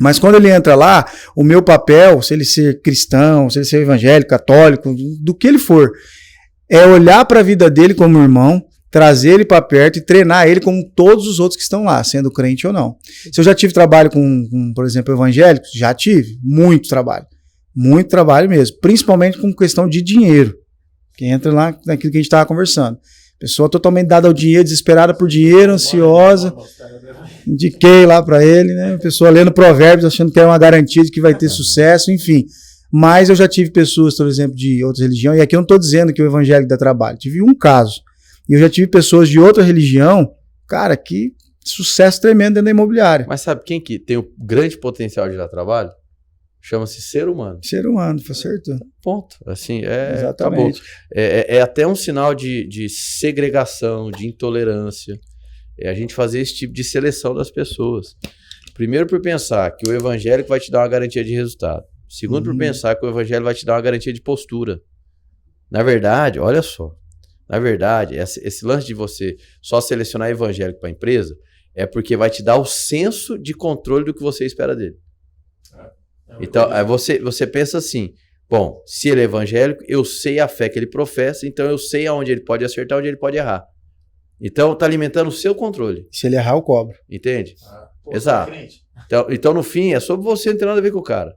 Mas quando ele entra lá, o meu papel, se ele ser cristão, se ele ser evangélico, católico, do que ele for, é olhar para a vida dele como irmão, trazer ele para perto e treinar ele como todos os outros que estão lá, sendo crente ou não. Se eu já tive trabalho com por exemplo, evangélicos, já tive muito trabalho mesmo, principalmente com questão de dinheiro, que entra lá naquilo que a gente estava conversando. Pessoa totalmente dada ao dinheiro, desesperada por dinheiro, ansiosa. Indiquei lá para ele, né? Pessoa lendo provérbios, achando que era uma garantia de que vai ter sucesso, enfim. Mas eu já tive pessoas, por exemplo, de outra religião, e aqui eu não estou dizendo que o evangélico dá trabalho. Tive um caso. E eu já tive pessoas de outra religião, cara, que sucesso tremendo dentro da imobiliária. Mas sabe quem que tem o grande potencial de dar trabalho? Chama-se ser humano. Ser humano, foi certo. Ponto. Assim, exatamente. Acabou. É até um sinal de segregação, de intolerância. A gente fazer esse tipo de seleção das pessoas. Primeiro, por pensar que o evangélico vai te dar uma garantia de resultado. Segundo, por pensar que o evangelho vai te dar uma garantia de postura. Na verdade, olha só. Na verdade, esse lance de você só selecionar evangélico para a empresa é porque vai te dar o senso de controle do que você espera dele. Então, aí você pensa assim, bom, se ele é evangélico, eu sei a fé que ele professa, então eu sei aonde ele pode acertar, onde ele pode errar. Então, tá alimentando o seu controle. Se ele errar, eu cobro. Entende? Exato. Então, no fim, é sobre você, não tem nada a ver com o cara.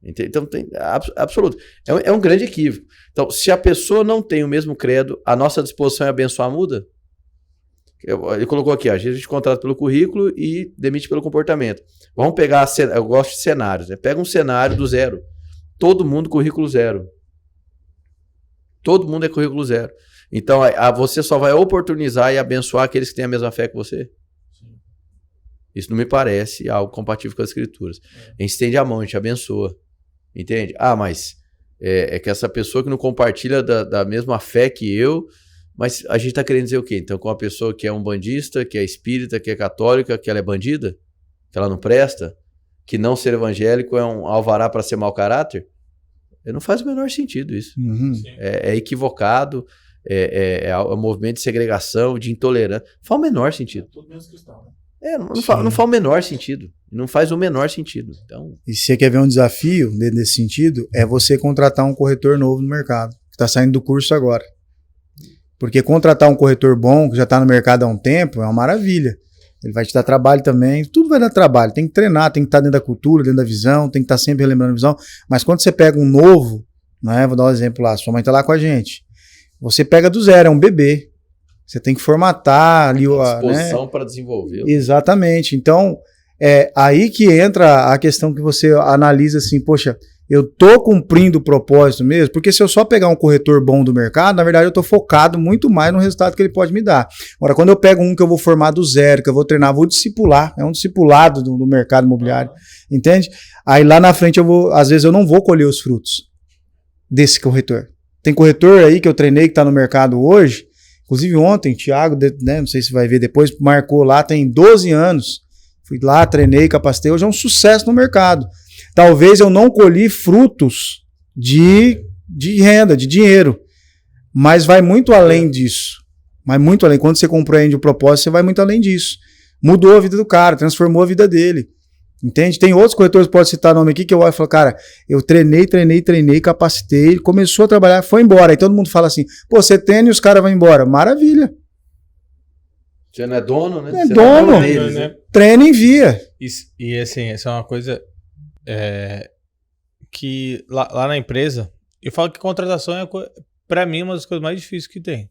Então, tem absoluto. É um grande equívoco. Então, se a pessoa não tem o mesmo credo, a nossa disposição é abençoar muda? Ele colocou aqui, a gente contrata pelo currículo e demite pelo comportamento. Vamos pegar, eu gosto de cenários, né? Pega um cenário do zero. Todo mundo currículo zero. Todo mundo é currículo zero. Então, você só vai oportunizar e abençoar aqueles que têm a mesma fé que você? Sim. Isso não me parece algo compatível com as escrituras. A gente estende a mão, a gente abençoa. Entende? Mas é que essa pessoa que não compartilha da mesma fé que eu. Mas a gente está querendo dizer o quê? Então, com uma pessoa que é um bandista, que é espírita, que é católica, que ela é bandida? Que ela não presta? Que não ser evangélico é um alvará para ser mau caráter? Não faz o menor sentido isso. É equivocado, é um movimento de segregação, de intolerância. Não faz o menor sentido. Tudo menos cristão, né? Não faz o menor sentido. Não faz o menor sentido. Então... E se você quer ver um desafio nesse sentido, é você contratar um corretor novo no mercado, que está saindo do curso agora. Porque contratar um corretor bom, que já está no mercado há um tempo, é uma maravilha. Ele vai te dar trabalho também, tudo vai dar trabalho. Tem que treinar, tem que estar dentro da cultura, dentro da visão, tem que estar sempre relembrando a visão. Mas quando você pega um novo, né, vou dar um exemplo lá, sua mãe está lá com a gente. Você pega do zero, é um bebê. Você tem que formatar ali a disposição, né, para desenvolver. Exatamente. Então, é aí que entra a questão que você analisa assim, poxa, eu tô cumprindo o propósito mesmo? Porque se eu só pegar um corretor bom do mercado, na verdade eu tô focado muito mais no resultado que ele pode me dar. Agora, quando eu pego um que eu vou formar do zero, que eu vou treinar, vou discipular, é um discipulado do mercado imobiliário, entende? Aí lá na frente às vezes eu não vou colher os frutos desse corretor. Tem corretor aí que eu treinei que tá no mercado hoje, inclusive ontem, Thiago, né, não sei se vai ver depois, marcou lá, tem 12 anos, fui lá, treinei, capacitei, hoje é um sucesso no mercado. Talvez eu não colhi frutos de renda, de dinheiro, mas vai muito além disso. Vai muito além. Quando você compreende o propósito, você vai muito além disso. Mudou a vida do cara, transformou a vida dele. Entende? Tem outros corretores, pode citar nome aqui, que eu olho e falo, cara, eu treinei, capacitei, ele começou a trabalhar, foi embora. Aí todo mundo fala assim, pô, você treina e os caras vão embora. Maravilha. Você não é dono, né? Não é você dono, não é deles, né? Treina e envia. E assim, essa é uma coisa que lá na empresa, eu falo que contratação é, pra mim, uma das coisas mais difíceis que tem.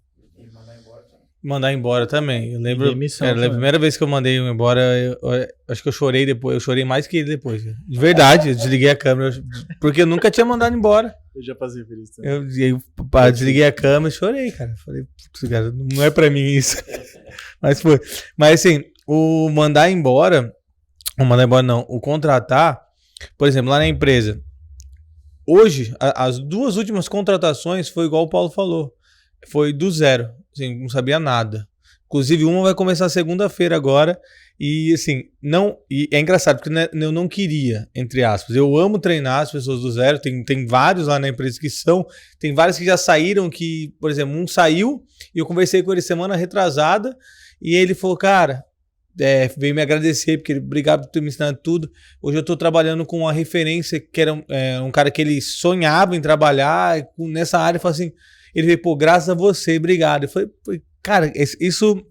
Mandar embora também. Eu lembro, a primeira vez que eu mandei embora, eu acho que eu chorei depois. Eu chorei mais que ele depois. De verdade, eu desliguei a câmera. Porque eu nunca tinha mandado embora. Eu já passei por isso também. Eu desliguei a câmera e chorei, cara. Falei, cara, não é pra mim isso. Mas foi. Mas assim, o mandar embora não, o contratar, por exemplo, lá na empresa, hoje, as duas últimas contratações foi igual o Paulo falou. Foi do zero. Assim, não sabia nada. Inclusive, uma vai começar segunda-feira agora. E assim, e é engraçado, porque eu não queria, entre aspas. Eu amo treinar as pessoas do zero. Tem vários lá na empresa que são. Tem vários que já saíram, que, por exemplo, um saiu e eu conversei com ele semana retrasada. E ele falou, cara, veio me agradecer, porque obrigado por ter me ensinado tudo. Hoje eu tô trabalhando com uma referência que era um cara que ele sonhava em trabalhar nessa área. Ele falou assim, ele veio, pô, graças a você, obrigado. Eu falei, cara, isso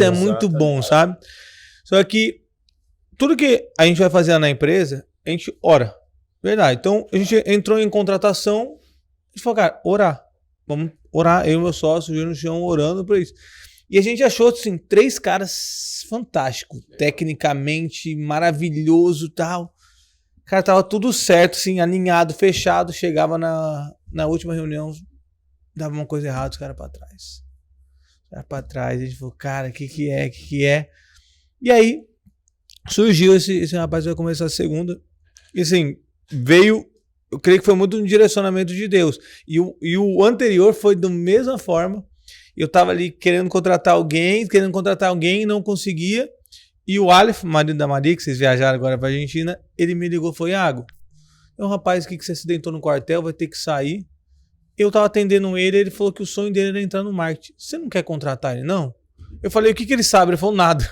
é muito bom, sabe? Só que tudo que a gente vai fazer lá na empresa, a gente ora. Verdade. Então, a gente entrou em contratação, a gente falou, cara, orar. Vamos orar, eu e meu sócio, o no chão, orando por isso. E a gente achou, assim, 3 caras fantásticos, tecnicamente maravilhoso e tal. Cara, tava tudo certo, assim, alinhado, fechado. Chegava na última reunião, dava uma coisa errada, os caras pra trás. A gente falou, cara, o que é? E aí, surgiu esse rapaz, vai começar a segunda. E assim, veio, eu creio que foi muito um direcionamento de Deus. E o anterior foi da mesma forma. Eu tava ali querendo contratar alguém, não conseguia. E o Aleph, marido da Maria, que vocês viajaram agora pra Argentina, ele me ligou e falou, Iago, é um rapaz aqui que se acidentou no quartel, vai ter que sair. Eu tava atendendo ele falou que o sonho dele era entrar no marketing. Você não quer contratar ele, não? Eu falei, o que ele sabe? Ele falou, nada.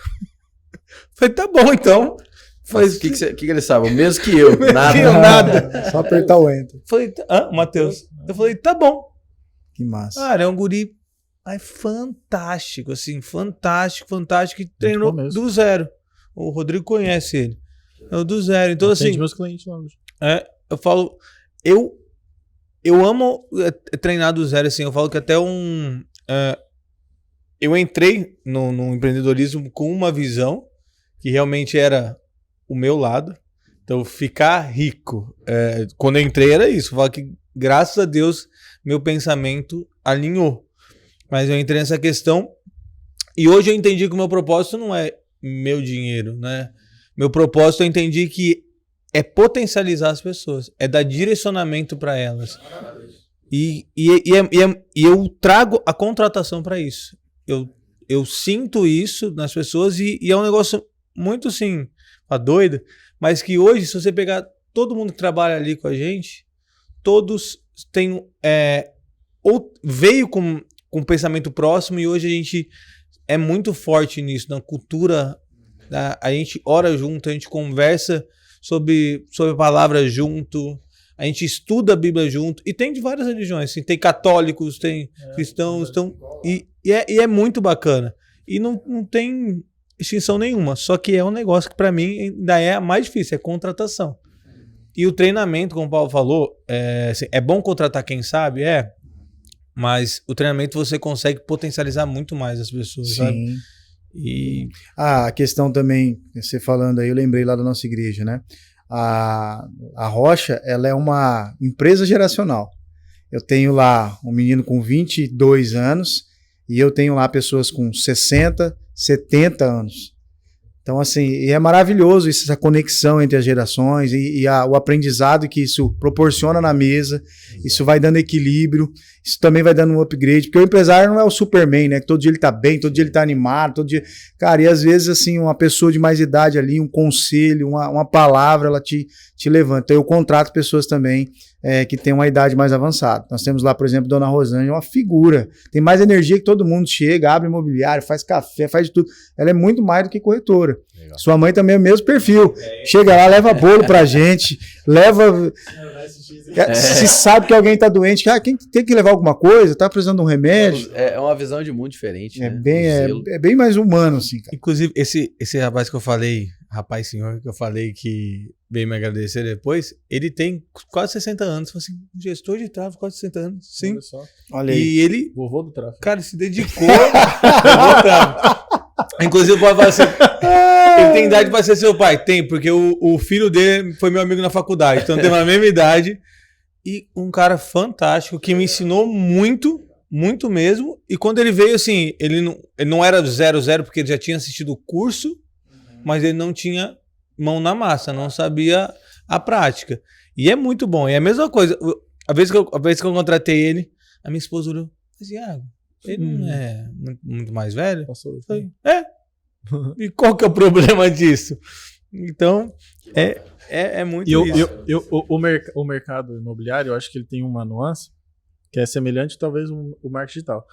Eu falei, tá bom, então. O que ele sabe? O mesmo que eu. Nada. Só apertar o enter. Falei, Matheus. Eu falei, tá bom. Que massa. Cara, é um guri fantástico, assim, fantástico, que treinou do zero. O Rodrigo conhece ele. É do zero. Então, assim. Meus clientes lá. Eu falo, eu amo treinar do zero, assim, eu falo que até eu entrei no empreendedorismo com uma visão que realmente era o meu lado, então ficar rico, quando eu entrei era isso, eu falo que graças a Deus meu pensamento alinhou, mas eu entrei nessa questão e hoje eu entendi que o meu propósito não é meu dinheiro, né? Meu propósito eu entendi que é potencializar as pessoas, é dar direcionamento para elas. E eu trago a contratação para isso. Eu sinto isso nas pessoas e é um negócio muito assim, doido, mas que hoje, se você pegar todo mundo que trabalha ali com a gente, todos têm ou veio com um pensamento próximo e hoje a gente é muito forte nisso, na cultura, a gente ora junto, a gente conversa sobre a palavra junto, a gente estuda a Bíblia junto, e tem de várias religiões, assim, tem católicos, tem cristãos, e é muito bacana, e não tem extinção nenhuma, só que é um negócio que para mim ainda é mais difícil, é contratação. E o treinamento, como o Paulo falou, assim, é bom contratar quem sabe, mas o treinamento você consegue potencializar muito mais as pessoas, Sim. sabe? A questão também, você falando aí, eu lembrei lá da nossa igreja, né? A Rocha, ela é uma empresa geracional. Eu tenho lá um menino com 22 anos e eu tenho lá pessoas com 60, 70 anos. Então, assim, e é maravilhoso essa conexão entre as gerações e o aprendizado que isso proporciona na mesa. Isso vai dando equilíbrio, isso também vai dando um upgrade, porque o empresário não é o Superman, né? Que todo dia ele tá bem, todo dia ele tá animado, todo dia... Cara, e às vezes, assim, uma pessoa de mais idade ali, um conselho, uma palavra, ela te levanta. Então, eu contrato pessoas também que têm uma idade mais avançada. Nós temos lá, por exemplo, Dona Rosângela, uma figura, tem mais energia que todo mundo, chega, abre imobiliário, faz café, faz de tudo. Ela é muito mais do que corretora. Legal. Sua mãe também é o mesmo perfil. Chega lá, leva bolo pra gente, leva... Se sabe que alguém tá doente, quem tem que levar alguma coisa, tá precisando de um remédio. É uma visão de mundo diferente, né? É bem mais humano, assim, cara. Inclusive, esse rapaz que eu falei, senhor, que eu falei que veio me agradecer depois, ele tem quase 60 anos. Falei assim, gestor de tráfego, quase 60 anos. Sim. Olha só. Olha aí. E ele... Vovô do tráfego. Cara, se dedicou. Inclusive, pode falar assim, ele tem idade para ser seu pai? Tem, porque o filho dele foi meu amigo na faculdade, então tem a mesma idade. E um cara fantástico que me ensinou muito, muito mesmo. E quando ele veio, assim, ele não era 0-0 porque ele já tinha assistido o curso, mas ele não tinha mão na massa, não sabia a prática. E é muito bom. E é a mesma coisa. A vez que eu contratei ele, a minha esposa olhou e disse, ele não é muito mais velho? Passou. Falei, E qual que é o problema disso? Então, é muito isso. O mercado imobiliário, eu acho que ele tem uma nuance que é semelhante, talvez, o marketing digital.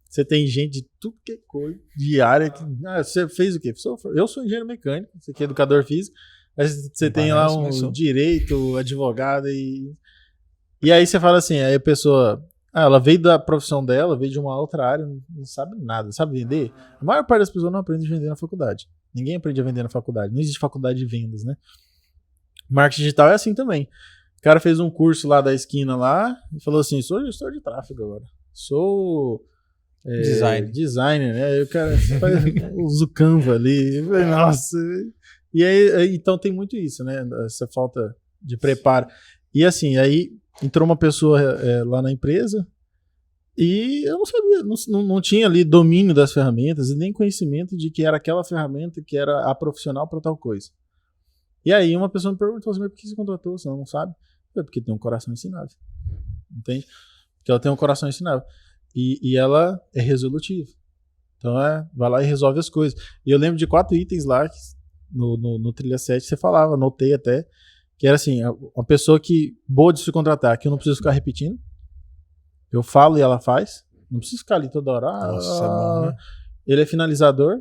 Você tem gente de tudo que é coisa, de área. Você fez o quê? Eu sou engenheiro mecânico, você que é educador físico. Você tem lá um direito, advogado e aí você fala assim, aí a pessoa... ela veio da profissão dela, veio de uma outra área, não sabe nada, sabe vender? A maior parte das pessoas não aprende a vender na faculdade. Ninguém aprende a vender na faculdade. Não existe faculdade de vendas, né? Marketing digital é assim também. O cara fez um curso lá da esquina lá e falou assim, sou gestor de tráfego agora. Sou designer, né? Aí o cara usa o Canva ali. Nossa. E aí, então tem muito isso, né? Essa falta de preparo. E assim, aí entrou uma pessoa lá na empresa e eu não sabia, não tinha ali domínio das ferramentas e nem conhecimento de que era aquela ferramenta que era a profissional para tal coisa. E aí uma pessoa me perguntou assim, mas por que você contratou? Você não sabe? Porque tem um coração ensinável. Entende? Porque ela tem um coração ensinável. E ela é resolutiva. Então vai lá e resolve as coisas. E eu lembro de 4 itens lá que, no Trilha 7 você falava, anotei até, que era assim, uma pessoa que boa de se contratar, que eu não preciso ficar repetindo. Eu falo e ela faz. Não preciso ficar ali toda hora. Nossa, é bom, né? Ele é finalizador.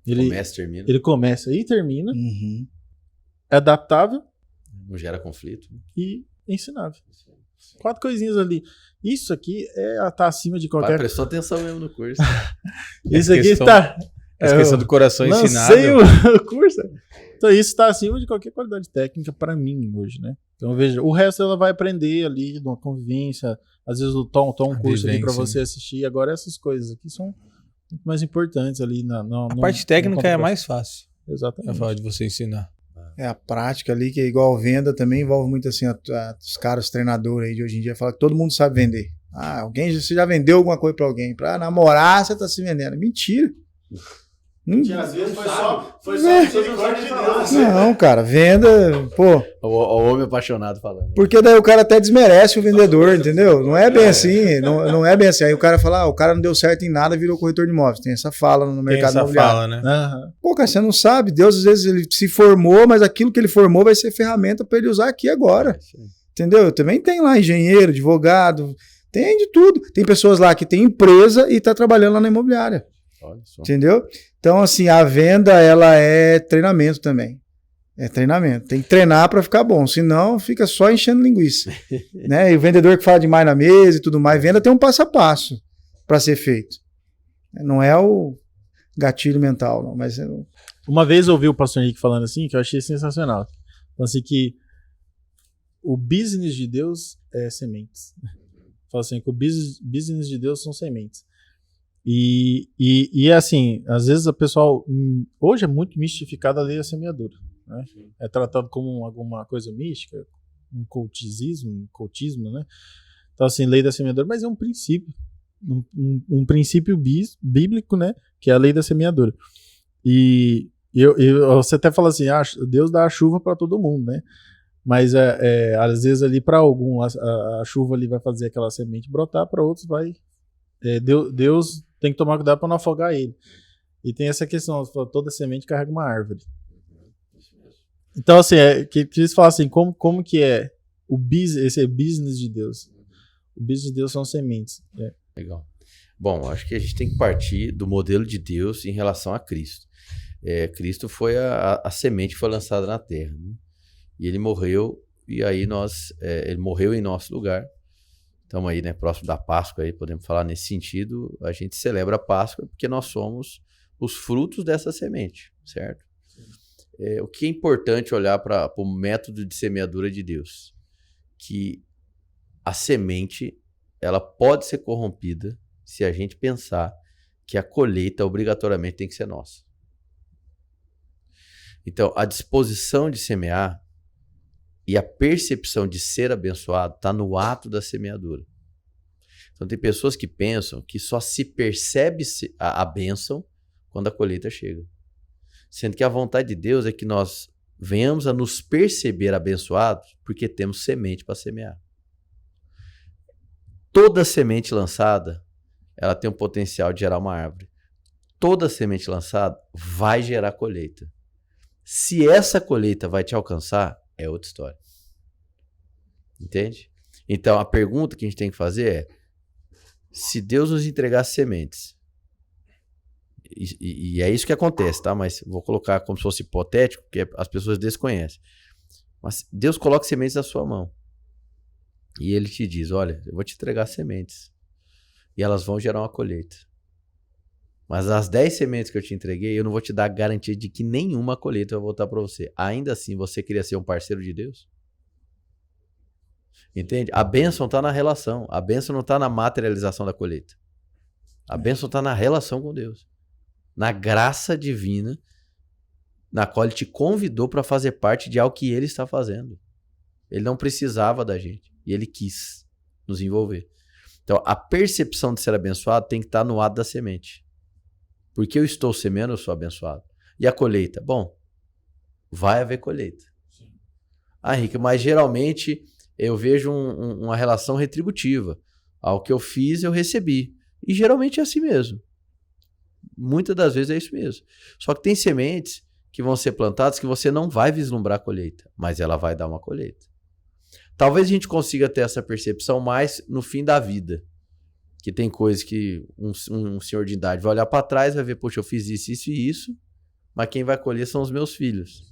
Ele começa e termina. Uhum. É adaptável. Não gera conflito. E ensinável. 4 coisinhas ali. Isso aqui tá acima de qualquer... Prestou atenção mesmo no curso. Isso aqui está... A questão do coração ensinável. Sei o curso. Então isso está acima de qualquer qualidade técnica para mim hoje, né? Então veja, o resto ela vai aprender ali, numa convivência, às vezes o Tom um curso ali para você assistir. Agora essas coisas aqui são muito mais importantes ali. A parte técnica é mais fácil. Exatamente. É falar de você ensinar. A prática ali, que é igual venda, também envolve muito assim, os caras, os treinadores aí de hoje em dia, falam que todo mundo sabe vender. Você já vendeu alguma coisa para alguém? Para namorar, você tá se vendendo. Mentira. Às vezes foi só misericórdia de Deus. Não, cara, venda, pô. O homem apaixonado falando. Porque daí o cara até desmerece o vendedor, entendeu? Não é bem assim, não é bem assim. Aí o cara fala, o cara não deu certo em nada, virou corretor de imóveis. Tem essa fala no mercado imobiliário. Tem essa fala, né? Uhum. Pô, cara, você não sabe. Deus, às vezes, ele se formou, mas aquilo que ele formou vai ser ferramenta para ele usar aqui agora. Entendeu? Eu também tenho lá engenheiro, advogado, tem de tudo. Tem pessoas lá que tem empresa e tá trabalhando lá na imobiliária. Olha só. Entendeu? Então, assim, a venda, ela é treinamento também. É treinamento. Tem que treinar para ficar bom, senão fica só enchendo linguiça. Né? E o vendedor que fala demais na mesa e tudo mais, venda tem um passo a passo para ser feito. Não é o gatilho mental, não, mas... Uma vez eu ouvi o pastor Henrique falando assim, que eu achei sensacional. Falando assim que o business de Deus é sementes. Fala assim que o business de Deus são sementes. E assim, às vezes o pessoal hoje é muito mistificado a lei da semeadura. né? É tratado como alguma coisa mística, um cultismo, né? Então, assim, lei da semeadura, mas é um princípio, um princípio bíblico, né? Que é a lei da semeadura. E você até fala assim, Deus dá a chuva para todo mundo, né? Mas às vezes ali para algum a chuva ali vai fazer aquela semente brotar, para outros vai Deus tem que tomar cuidado para não afogar ele. E tem essa questão, toda semente carrega uma árvore. Então assim, que eles falam assim, como que é esse business de Deus? O business de Deus são sementes. Legal. Bom, acho que a gente tem que partir do modelo de Deus em relação a Cristo. Cristo foi a semente que foi lançada na terra, né? E ele morreu, e aí ele morreu em nosso lugar. Estamos aí, né, próximo da Páscoa, aí, podemos falar nesse sentido. A gente celebra a Páscoa porque nós somos os frutos dessa semente, certo? O que é importante olhar para o método de semeadura de Deus? Que a semente, ela pode ser corrompida se a gente pensar que a colheita obrigatoriamente tem que ser nossa. Então, a disposição de semear e a percepção de ser abençoado está no ato da semeadura. Então, tem pessoas que pensam que só se percebe a bênção quando a colheita chega. Sendo que a vontade de Deus é que nós venhamos a nos perceber abençoados porque temos semente para semear. Toda semente lançada, ela tem um potencial de gerar uma árvore. Toda semente lançada vai gerar colheita. Se essa colheita vai te alcançar, é outra história. Entende? Então, a pergunta que a gente tem que fazer é: se Deus nos entregasse sementes, e é isso que acontece, tá? Mas vou colocar como se fosse hipotético, porque as pessoas desconhecem. Mas Deus coloca sementes na sua mão. E Ele te diz: olha, eu vou te entregar sementes. E elas vão gerar uma colheita. Mas as 10 sementes que eu te entreguei, eu não vou te dar a garantia de que nenhuma colheita vai voltar para você. Ainda assim, você queria ser um parceiro de Deus? Entende? A bênção está na relação. A bênção não está na materialização da colheita. A bênção está na relação com Deus. Na graça divina, na qual Ele te convidou para fazer parte de algo que Ele está fazendo. Ele não precisava da gente. E Ele quis nos envolver. Então, a percepção de ser abençoado tem que estar no ato da semente. Porque eu estou semeando, eu sou abençoado. E a colheita? Bom, vai haver colheita. Henrique, mas geralmente eu vejo uma relação retributiva. Ao que eu fiz, eu recebi. E geralmente é assim mesmo. Muitas das vezes é isso mesmo. Só que tem sementes que vão ser plantadas que você não vai vislumbrar a colheita, mas ela vai dar uma colheita. Talvez a gente consiga ter essa percepção mais no fim da vida. Que tem coisas que um senhor de idade vai olhar para trás e vai ver, poxa, eu fiz isso, isso e isso, mas quem vai colher são os meus filhos,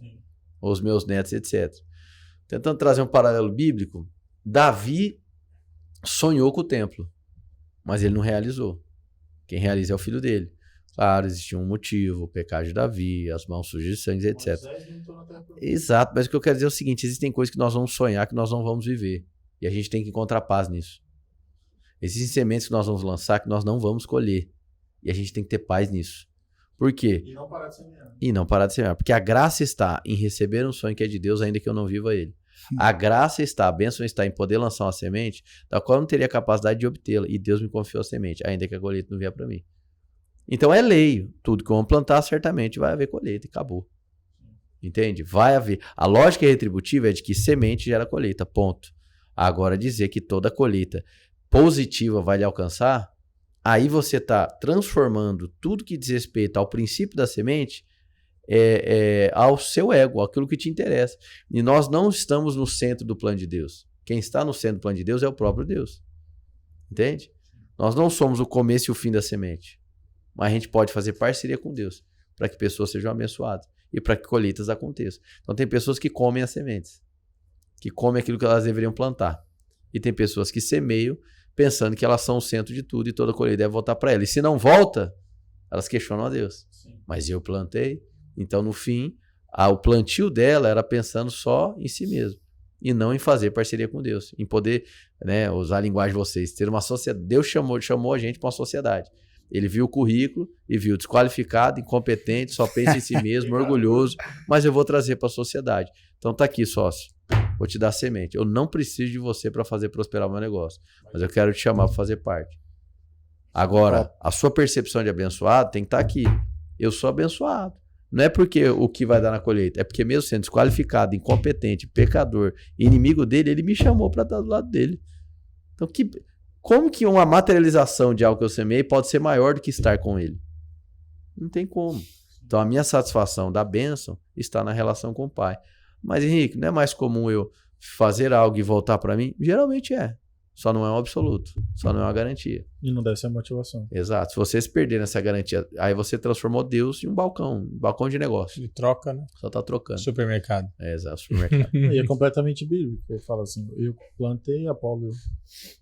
ou os meus netos, etc. Tentando trazer um paralelo bíblico, Davi sonhou com o templo, mas ele não realizou. Quem realiza é o filho dele. Claro, existia um motivo, o pecado de Davi, as mãos sujas de sangue, etc. Exato, mas o que eu quero dizer é o seguinte, existem coisas que nós vamos sonhar que nós não vamos viver, e a gente tem que encontrar paz nisso. Existem sementes que nós vamos lançar que nós não vamos colher. E a gente tem que ter paz nisso. Por quê? E não parar de semear. E não parar de semear. Porque a graça está em receber um sonho que é de Deus, ainda que eu não viva ele. A graça está, a bênção está em poder lançar uma semente da qual eu não teria capacidade de obtê-la. E Deus me confiou a semente, ainda que a colheita não vier para mim. Então é lei. Tudo que eu vou plantar, certamente vai haver colheita e acabou. Entende? Vai haver. A lógica retributiva é de que semente gera colheita, ponto. Agora dizer que toda colheita positiva vai lhe alcançar, aí você está transformando tudo que diz respeito ao princípio da semente ao seu ego, aquilo que te interessa. E nós não estamos no centro do plano de Deus. Quem está no centro do plano de Deus é o próprio Deus. Entende? Nós não somos o começo e o fim da semente. Mas a gente pode fazer parceria com Deus para que pessoas sejam abençoadas e para que colheitas aconteçam. Então tem pessoas que comem as sementes, que comem aquilo que elas deveriam plantar. E tem pessoas que semeiam pensando que elas são o centro de tudo e toda colheita deve voltar para elas. E se não volta, elas questionam a Deus. Sim. Mas eu plantei. Então, no fim, o plantio dela era pensando só em si mesmo. E não em fazer parceria com Deus. Em poder, né, usar a linguagem de vocês, ter uma sociedade. Deus chamou a gente para uma sociedade. Ele viu o currículo e viu desqualificado, incompetente, só pensa em si mesmo, orgulhoso, mas eu vou trazer para a sociedade. Então tá aqui, sócio. Vou te dar semente. Eu não preciso de você para fazer prosperar o meu negócio, mas eu quero te chamar para fazer parte. Agora, a sua percepção de abençoado tem que estar aqui. Eu sou abençoado. Não é porque o que vai dar na colheita, é porque mesmo sendo desqualificado, incompetente, pecador, inimigo dele, ele me chamou para estar do lado dele. Então, como que uma materialização de algo que eu semeei pode ser maior do que estar com ele? Não tem como. Então, a minha satisfação da bênção está na relação com o Pai. Mas, Henrique, não é mais comum eu fazer algo e voltar para mim? Geralmente é. Só não é um absoluto. Só não é uma garantia. E não deve ser a motivação. Exato. Se você se perder nessa garantia, aí você transformou Deus em um balcão de negócio. Ele troca, né? Só tá trocando. Supermercado. Exato, supermercado. E é completamente bíblico. Eu falo assim, eu plantei, Apolo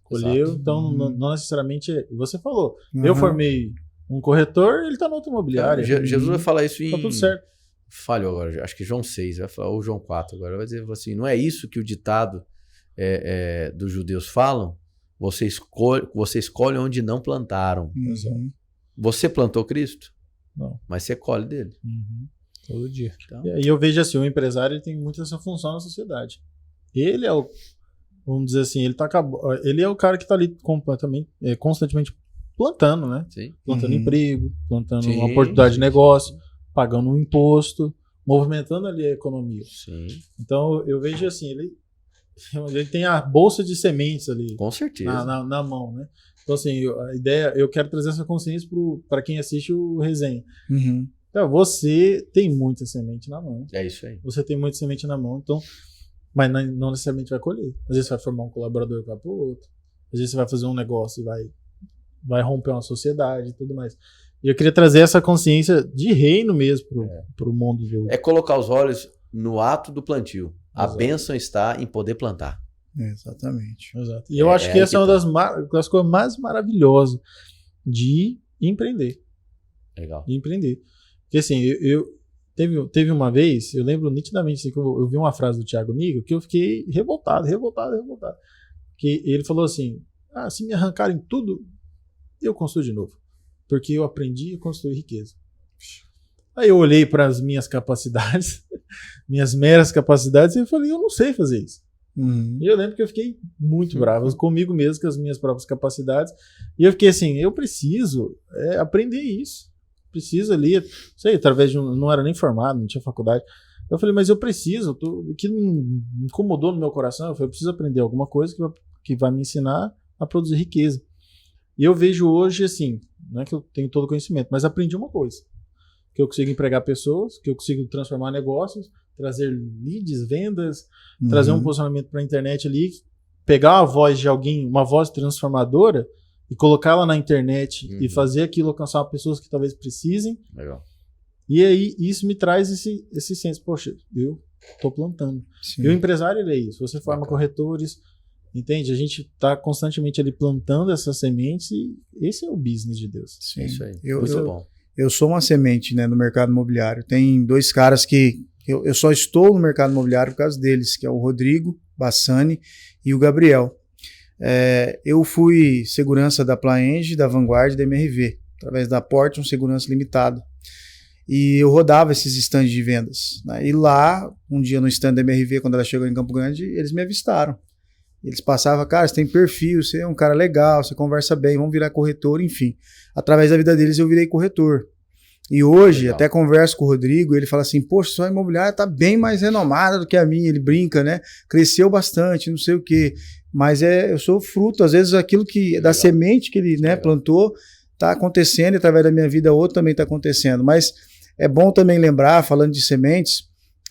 colheu, Exato. então não necessariamente... Você falou, eu formei um corretor, ele tá no outro imobiliário. Jesus vai falar isso em... Tá tudo certo. Falhou agora, acho que João 6, vai falar, ou João 4 agora, vai dizer assim, não é isso que o ditado dos judeus falam? Você escolhe onde não plantaram. Você plantou Cristo? Não. Mas você colhe dele. Todo dia. Então, E eu vejo assim, o empresário ele tem muito essa função na sociedade. Ele é o, vamos dizer assim, ele é o cara que tá ali constantemente plantando, né? sim. Plantando emprego, plantando Sim, uma oportunidade sim, de negócio, pagando um imposto, movimentando ali a economia. Sim, Então eu vejo assim, ele tem a bolsa de sementes ali com certeza. na mão, né? Então assim, a ideia, eu quero trazer essa consciência para quem assiste o resenha. Então, você tem muita semente na mão. É isso aí. Você tem muita semente na mão, então, mas não necessariamente vai colher. Às vezes você vai formar um colaborador que vai pro outro. Às vezes você vai fazer um negócio e vai romper uma sociedade e tudo mais. E eu queria trazer essa consciência de reino mesmo pro mundo do... É colocar os olhos no ato do plantio. A Exato. bênção está em poder plantar. Exatamente. Exato. E eu acho que essa é uma das coisas mais maravilhosas de empreender. Legal. De empreender. Porque assim, teve uma vez, eu lembro nitidamente assim, que eu vi uma frase do Thiago Nigro que eu fiquei revoltado. Que ele falou assim, se me arrancarem tudo, eu construo de novo. Porque eu aprendi a construir riqueza. Aí eu olhei para as minhas capacidades, minhas meras capacidades, e eu falei, eu não sei fazer isso. E eu lembro que eu fiquei muito bravo comigo mesmo, com as minhas próprias capacidades. E eu fiquei assim, eu preciso aprender isso. Preciso ali, sei, através de não era nem formado, não tinha faculdade. Eu falei, mas eu preciso, que me incomodou no meu coração, eu falei, eu preciso aprender alguma coisa que vai me ensinar a produzir riqueza. E eu vejo hoje assim, não é que eu tenho todo o conhecimento, mas aprendi uma coisa, que eu consigo empregar pessoas, que eu consigo transformar negócios, trazer leads, vendas, trazer um posicionamento para a internet ali, pegar a voz de alguém, uma voz transformadora, e colocá-la na internet e fazer aquilo alcançar pessoas que talvez precisem. Legal. E aí isso me traz esse senso, poxa, eu estou plantando. Sim. E o empresário, ele é isso. Você forma corretores, entende? A gente está constantemente ali plantando essas sementes e esse é o business de Deus. Sim. É isso aí. Eu, bom. Eu sou uma semente, né, no mercado imobiliário. Tem dois caras que eu só estou no mercado imobiliário por causa deles, que é o Rodrigo Bassani e o Gabriel. Eu fui segurança da Plaenge, da Vanguard e da MRV, através da Porte, um segurança limitado. E eu rodava esses stands de vendas, né? E lá, um dia no stand da MRV, quando ela chegou em Campo Grande, eles me avistaram. Eles passavam, cara, você tem perfil, você é um cara legal, você conversa bem, vamos virar corretor, enfim. Através da vida deles eu virei corretor. E hoje, até converso com o Rodrigo, ele fala assim, poxa, sua imobiliária está bem mais renomada do que a minha, ele brinca, né? Cresceu bastante, não sei o quê. Mas eu sou fruto, às vezes aquilo que da semente que ele, né, plantou está acontecendo, e através da minha vida outro também está acontecendo. Mas é bom também lembrar, falando de sementes,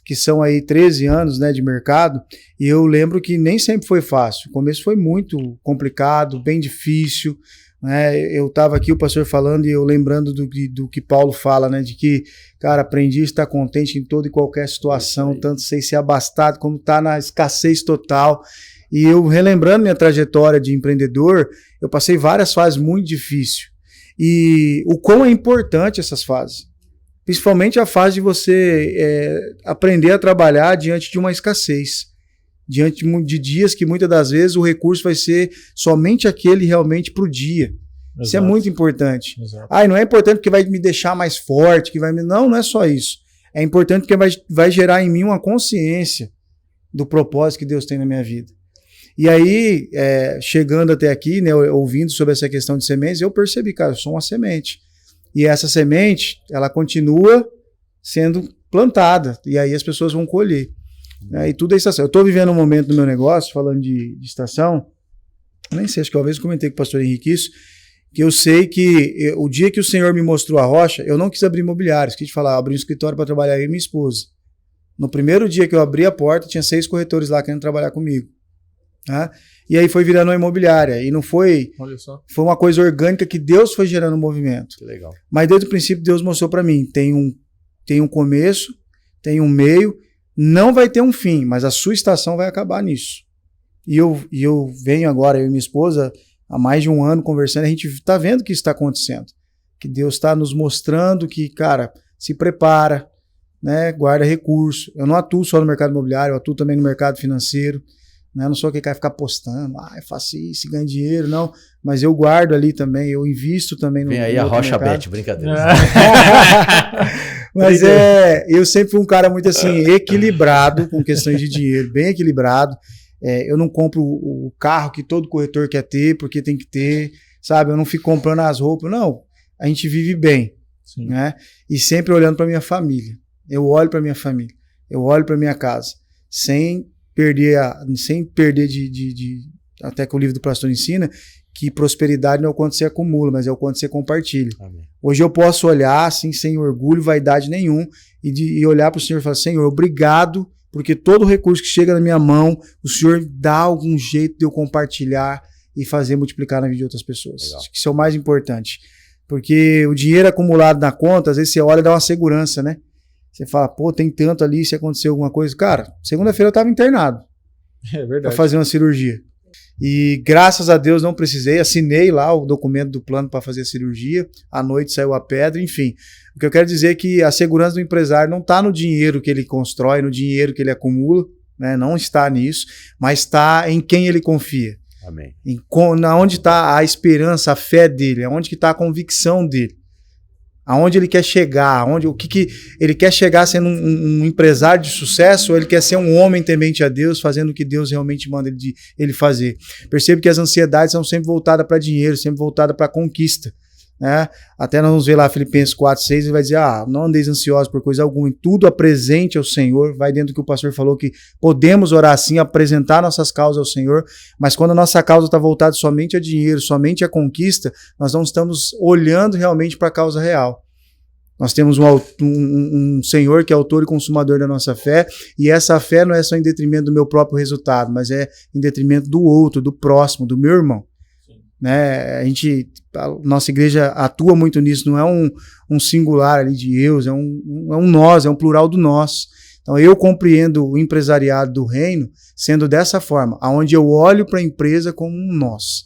que são aí 13 anos, né, de mercado, e eu lembro que nem sempre foi fácil. O começo foi muito complicado, bem difícil, né? Eu estava aqui, o pastor falando, e eu lembrando do que Paulo fala, né, de que, cara, aprendi a estar contente em toda e qualquer situação, tanto sei ser abastado como estar na escassez total. E eu, relembrando minha trajetória de empreendedor, eu passei várias fases muito difíceis. E o quão é importante essas fases. Principalmente a fase de você aprender a trabalhar diante de uma escassez. Diante de dias que muitas das vezes o recurso vai ser somente aquele realmente para o dia. Isso é muito importante. Exato. Ah, e não é importante porque vai me deixar mais forte, que vai me... Não é só isso. É importante porque vai gerar em mim uma consciência do propósito que Deus tem na minha vida. E aí, chegando até aqui, né, ouvindo sobre essa questão de sementes, eu percebi, cara, eu sou uma semente. E essa semente, ela continua sendo plantada. E aí as pessoas vão colher. E tudo é estação. Eu estou vivendo um momento no meu negócio, falando de estação, eu nem sei, acho que uma vez eu comentei com o pastor Henrique isso, que eu sei que o dia que o Senhor me mostrou a rocha, eu não quis abrir imobiliários, quis falar, abri um escritório para trabalhar eu e minha esposa. No primeiro dia que eu abri a porta, tinha 6 corretores lá querendo trabalhar comigo. Tá? E aí foi virando uma imobiliária. E não foi... Olha só. Foi uma coisa orgânica que Deus foi gerando um movimento. Que legal. Mas desde o princípio Deus mostrou para mim, tem um começo, tem um meio, não vai ter um fim, mas a sua estação vai acabar nisso. E eu venho agora, eu e minha esposa, há mais de um ano conversando, a gente está vendo que isso está acontecendo. Que Deus está nos mostrando que, cara, se prepara, né, guarda recurso. Eu não atuo só no mercado imobiliário, eu atuo também no mercado financeiro. Né? Eu não sou aquele que vai ficar postando, eu faço isso, ganho dinheiro, não. Mas eu guardo ali também, eu invisto também no Vem aí no a outro Rocha mercado. Bet, brincadeira. Mas eu sempre fui um cara muito assim, equilibrado com questões de dinheiro, bem equilibrado. Eu não compro o carro que todo corretor quer ter, porque tem que ter, sabe? Eu não fico comprando as roupas, não. A gente vive bem, Sim. né? E sempre olhando para minha família. Eu olho para minha família, eu olho para minha casa, sem perder até que o livro do pastor ensina, que prosperidade não é o quanto você acumula, mas é o quanto você compartilha. Amém. Hoje eu posso olhar assim, sem orgulho, vaidade nenhum, e olhar para o Senhor e falar, Senhor, obrigado, porque todo recurso que chega na minha mão, o Senhor dá algum jeito de eu compartilhar e fazer multiplicar na vida de outras pessoas. Legal. Acho que isso é o mais importante. Porque o dinheiro acumulado na conta, às vezes você olha e dá uma segurança, né? Você fala, pô, tem tanto ali, se acontecer alguma coisa. Cara, segunda-feira eu estava internado É para verdade. fazer uma cirurgia. E graças a Deus não precisei, assinei lá o documento do plano para fazer a cirurgia, à noite saiu a pedra, enfim. O que eu quero dizer é que a segurança do empresário não está no dinheiro que ele constrói, no dinheiro que ele acumula, né? Não está nisso, mas está em quem ele confia. Amém. Onde está a esperança, a fé dele, onde que está a convicção dele. Aonde ele quer chegar, o que ele quer chegar sendo um empresário de sucesso, ou ele quer ser um homem temente a Deus, fazendo o que Deus realmente manda ele fazer. Percebo que as ansiedades são sempre voltadas para dinheiro, sempre voltadas para conquista. Né? Até nós vamos ver lá Filipenses 4:6, ele vai dizer, não andeis ansiosos por coisa alguma, em tudo apresente ao Senhor, vai dentro do que o pastor falou, que podemos orar assim, apresentar nossas causas ao Senhor, mas quando a nossa causa está voltada somente a dinheiro, somente a conquista, nós não estamos olhando realmente para a causa real. Nós temos um Senhor que é autor e consumador da nossa fé, e essa fé não é só em detrimento do meu próprio resultado, mas é em detrimento do outro, do próximo, do meu irmão. Né? A nossa igreja atua muito nisso, não é um singular ali de eus, é um nós, é um plural do nós. Então eu compreendo o empresariado do reino sendo dessa forma, onde eu olho para a empresa como um nós,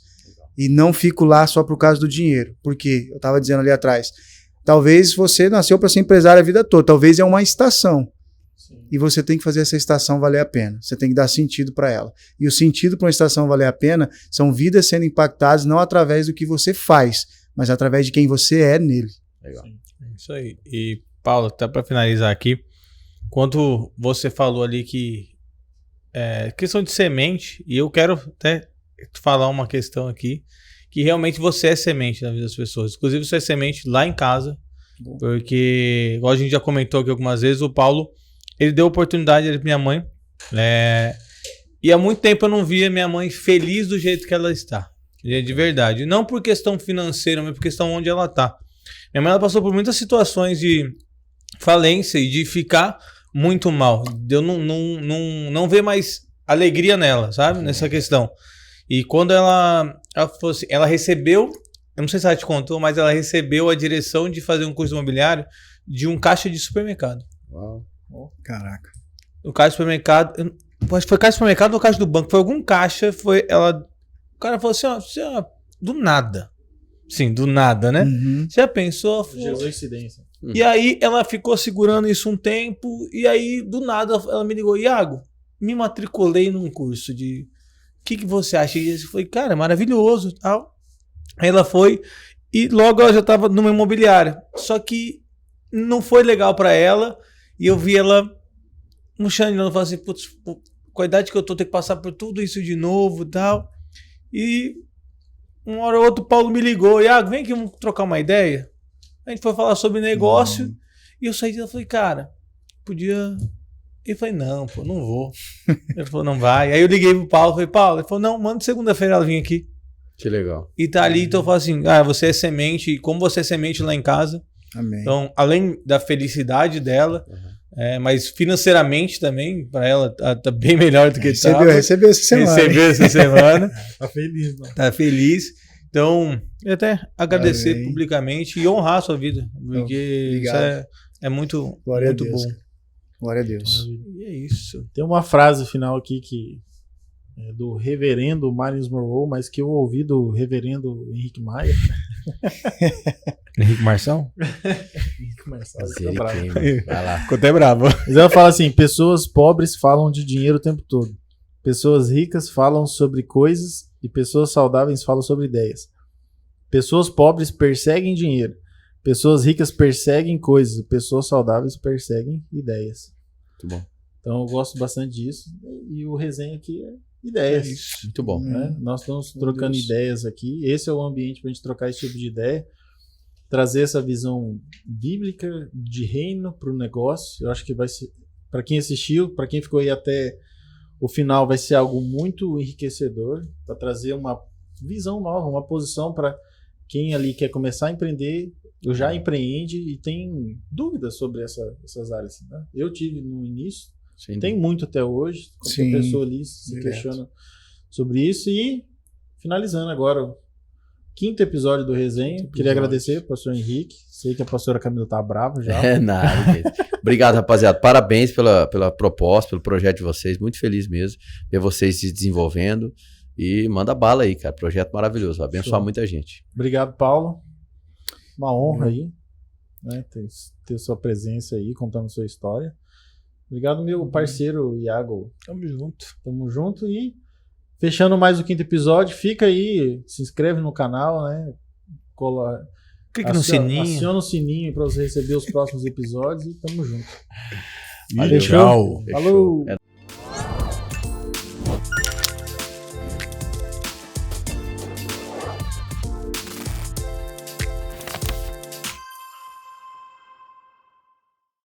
e não fico lá só por causa do dinheiro, porque eu estava dizendo ali atrás, talvez você nasceu para ser empresário a vida toda, talvez é uma estação. Sim. E você tem que fazer essa estação valer a pena. Você tem que dar sentido para ela. E o sentido para uma estação valer a pena são vidas sendo impactadas não através do que você faz, mas através de quem você é nele. Legal. Isso aí. E, Paulo, até para finalizar aqui, quando você falou ali que questão de semente, e eu quero até falar uma questão aqui, que realmente você é semente na vida das pessoas. Inclusive, você é semente lá em casa, porque, igual a gente já comentou aqui algumas vezes, o Paulo, ele deu oportunidade para minha mãe, e há muito tempo eu não via minha mãe feliz do jeito que ela está, de verdade. Não por questão financeira, mas por questão onde ela está. Minha mãe, ela passou por muitas situações de falência e de ficar muito mal. Eu não ver mais alegria nela, sabe? Nessa questão. E quando ela falou assim, ela recebeu, eu não sei se ela te contou, mas ela recebeu a direção de fazer um curso imobiliário de um caixa de supermercado. Uau. Caraca. O caixa de supermercado, acho que foi caixa de supermercado ou caixa do banco, foi algum caixa, o cara falou assim, ó, do nada. Sim, do nada, né? Uhum. Você já pensou? Gerou incidência. E aí ela ficou segurando isso um tempo, e aí do nada ela me ligou, Iago, me matriculei num curso de... O que você acha disso? Eu falei, cara, é maravilhoso e tal. Aí ela foi e logo ela já estava numa imobiliária. Só que não foi legal para ela e eu vi ela murchando. Ela falou assim, putz, com a idade que eu tô, tenho que passar por tudo isso de novo e tal. E uma hora ou outra o Paulo me ligou. Iago, vem aqui, vamos trocar uma ideia. A gente foi falar sobre negócio e eu saí e falei, cara, podia... Eu falei, não, pô, não vou. Ele falou, não vai. Aí eu liguei pro Paulo, falei, Paulo, ele falou, não, manda segunda-feira ela vir aqui. Que legal. E tá ali, então eu falo assim, você é semente, e como você é semente lá em casa. Amém. Então, além da felicidade dela, mas financeiramente também, para ela tá bem melhor do que estava. Recebeu essa semana. Recebeu essa semana. Tá feliz, não? Tá feliz. Então, eu até agradecer publicamente e honrar a sua vida, porque isso é muito, Glória muito a Deus, bom. cara. Glória a Deus. E é isso. Tem uma frase final aqui que é do reverendo Miles Monroe, mas que eu ouvi do reverendo Henrique Maia. Henrique Marção? Henrique Marçal, Mas ele tá bravo. queima. Vai lá. Ficou até bravo. Mas ela fala assim, pessoas pobres falam de dinheiro o tempo todo. Pessoas ricas falam sobre coisas e pessoas saudáveis falam sobre ideias. Pessoas pobres perseguem dinheiro. Pessoas ricas perseguem coisas. Pessoas saudáveis perseguem ideias. Muito bom. Então eu gosto bastante disso. E o resenha aqui é ideias. Muito bom. Né? Nós estamos trocando ideias aqui. Esse é o ambiente para a gente trocar esse tipo de ideia. Trazer essa visão bíblica de reino para o negócio. Eu acho que vai ser, para quem assistiu, para quem ficou aí até o final, vai ser algo muito enriquecedor. Para trazer uma visão nova, uma posição para quem ali quer começar a empreender, ou já empreende e tem dúvidas sobre essas áreas. Né? Eu tive no início, tem muito até hoje. Qualquer pessoa ali se questiona sobre isso. E finalizando agora o 5º episódio do Resenha. Queria agradecer ao pastor Henrique. Sei que a pastora Camila tá brava já. É nada, gente. Obrigado, rapaziada. Parabéns pela proposta, pelo projeto de vocês. Muito feliz mesmo ver vocês se desenvolvendo. E manda bala aí, cara. Projeto maravilhoso. Vai abençoar muita gente. Obrigado, Paulo. Uma honra aí, né, ter sua presença aí, contando sua história. Obrigado, meu parceiro Iago. Tamo junto. Tamo junto e fechando mais o 5º episódio. Fica aí, se inscreve no canal, né? Clique no sininho. Aciona o sininho para você receber os próximos episódios e tamo junto. Valeu. Fechou? Fechou. Falou! É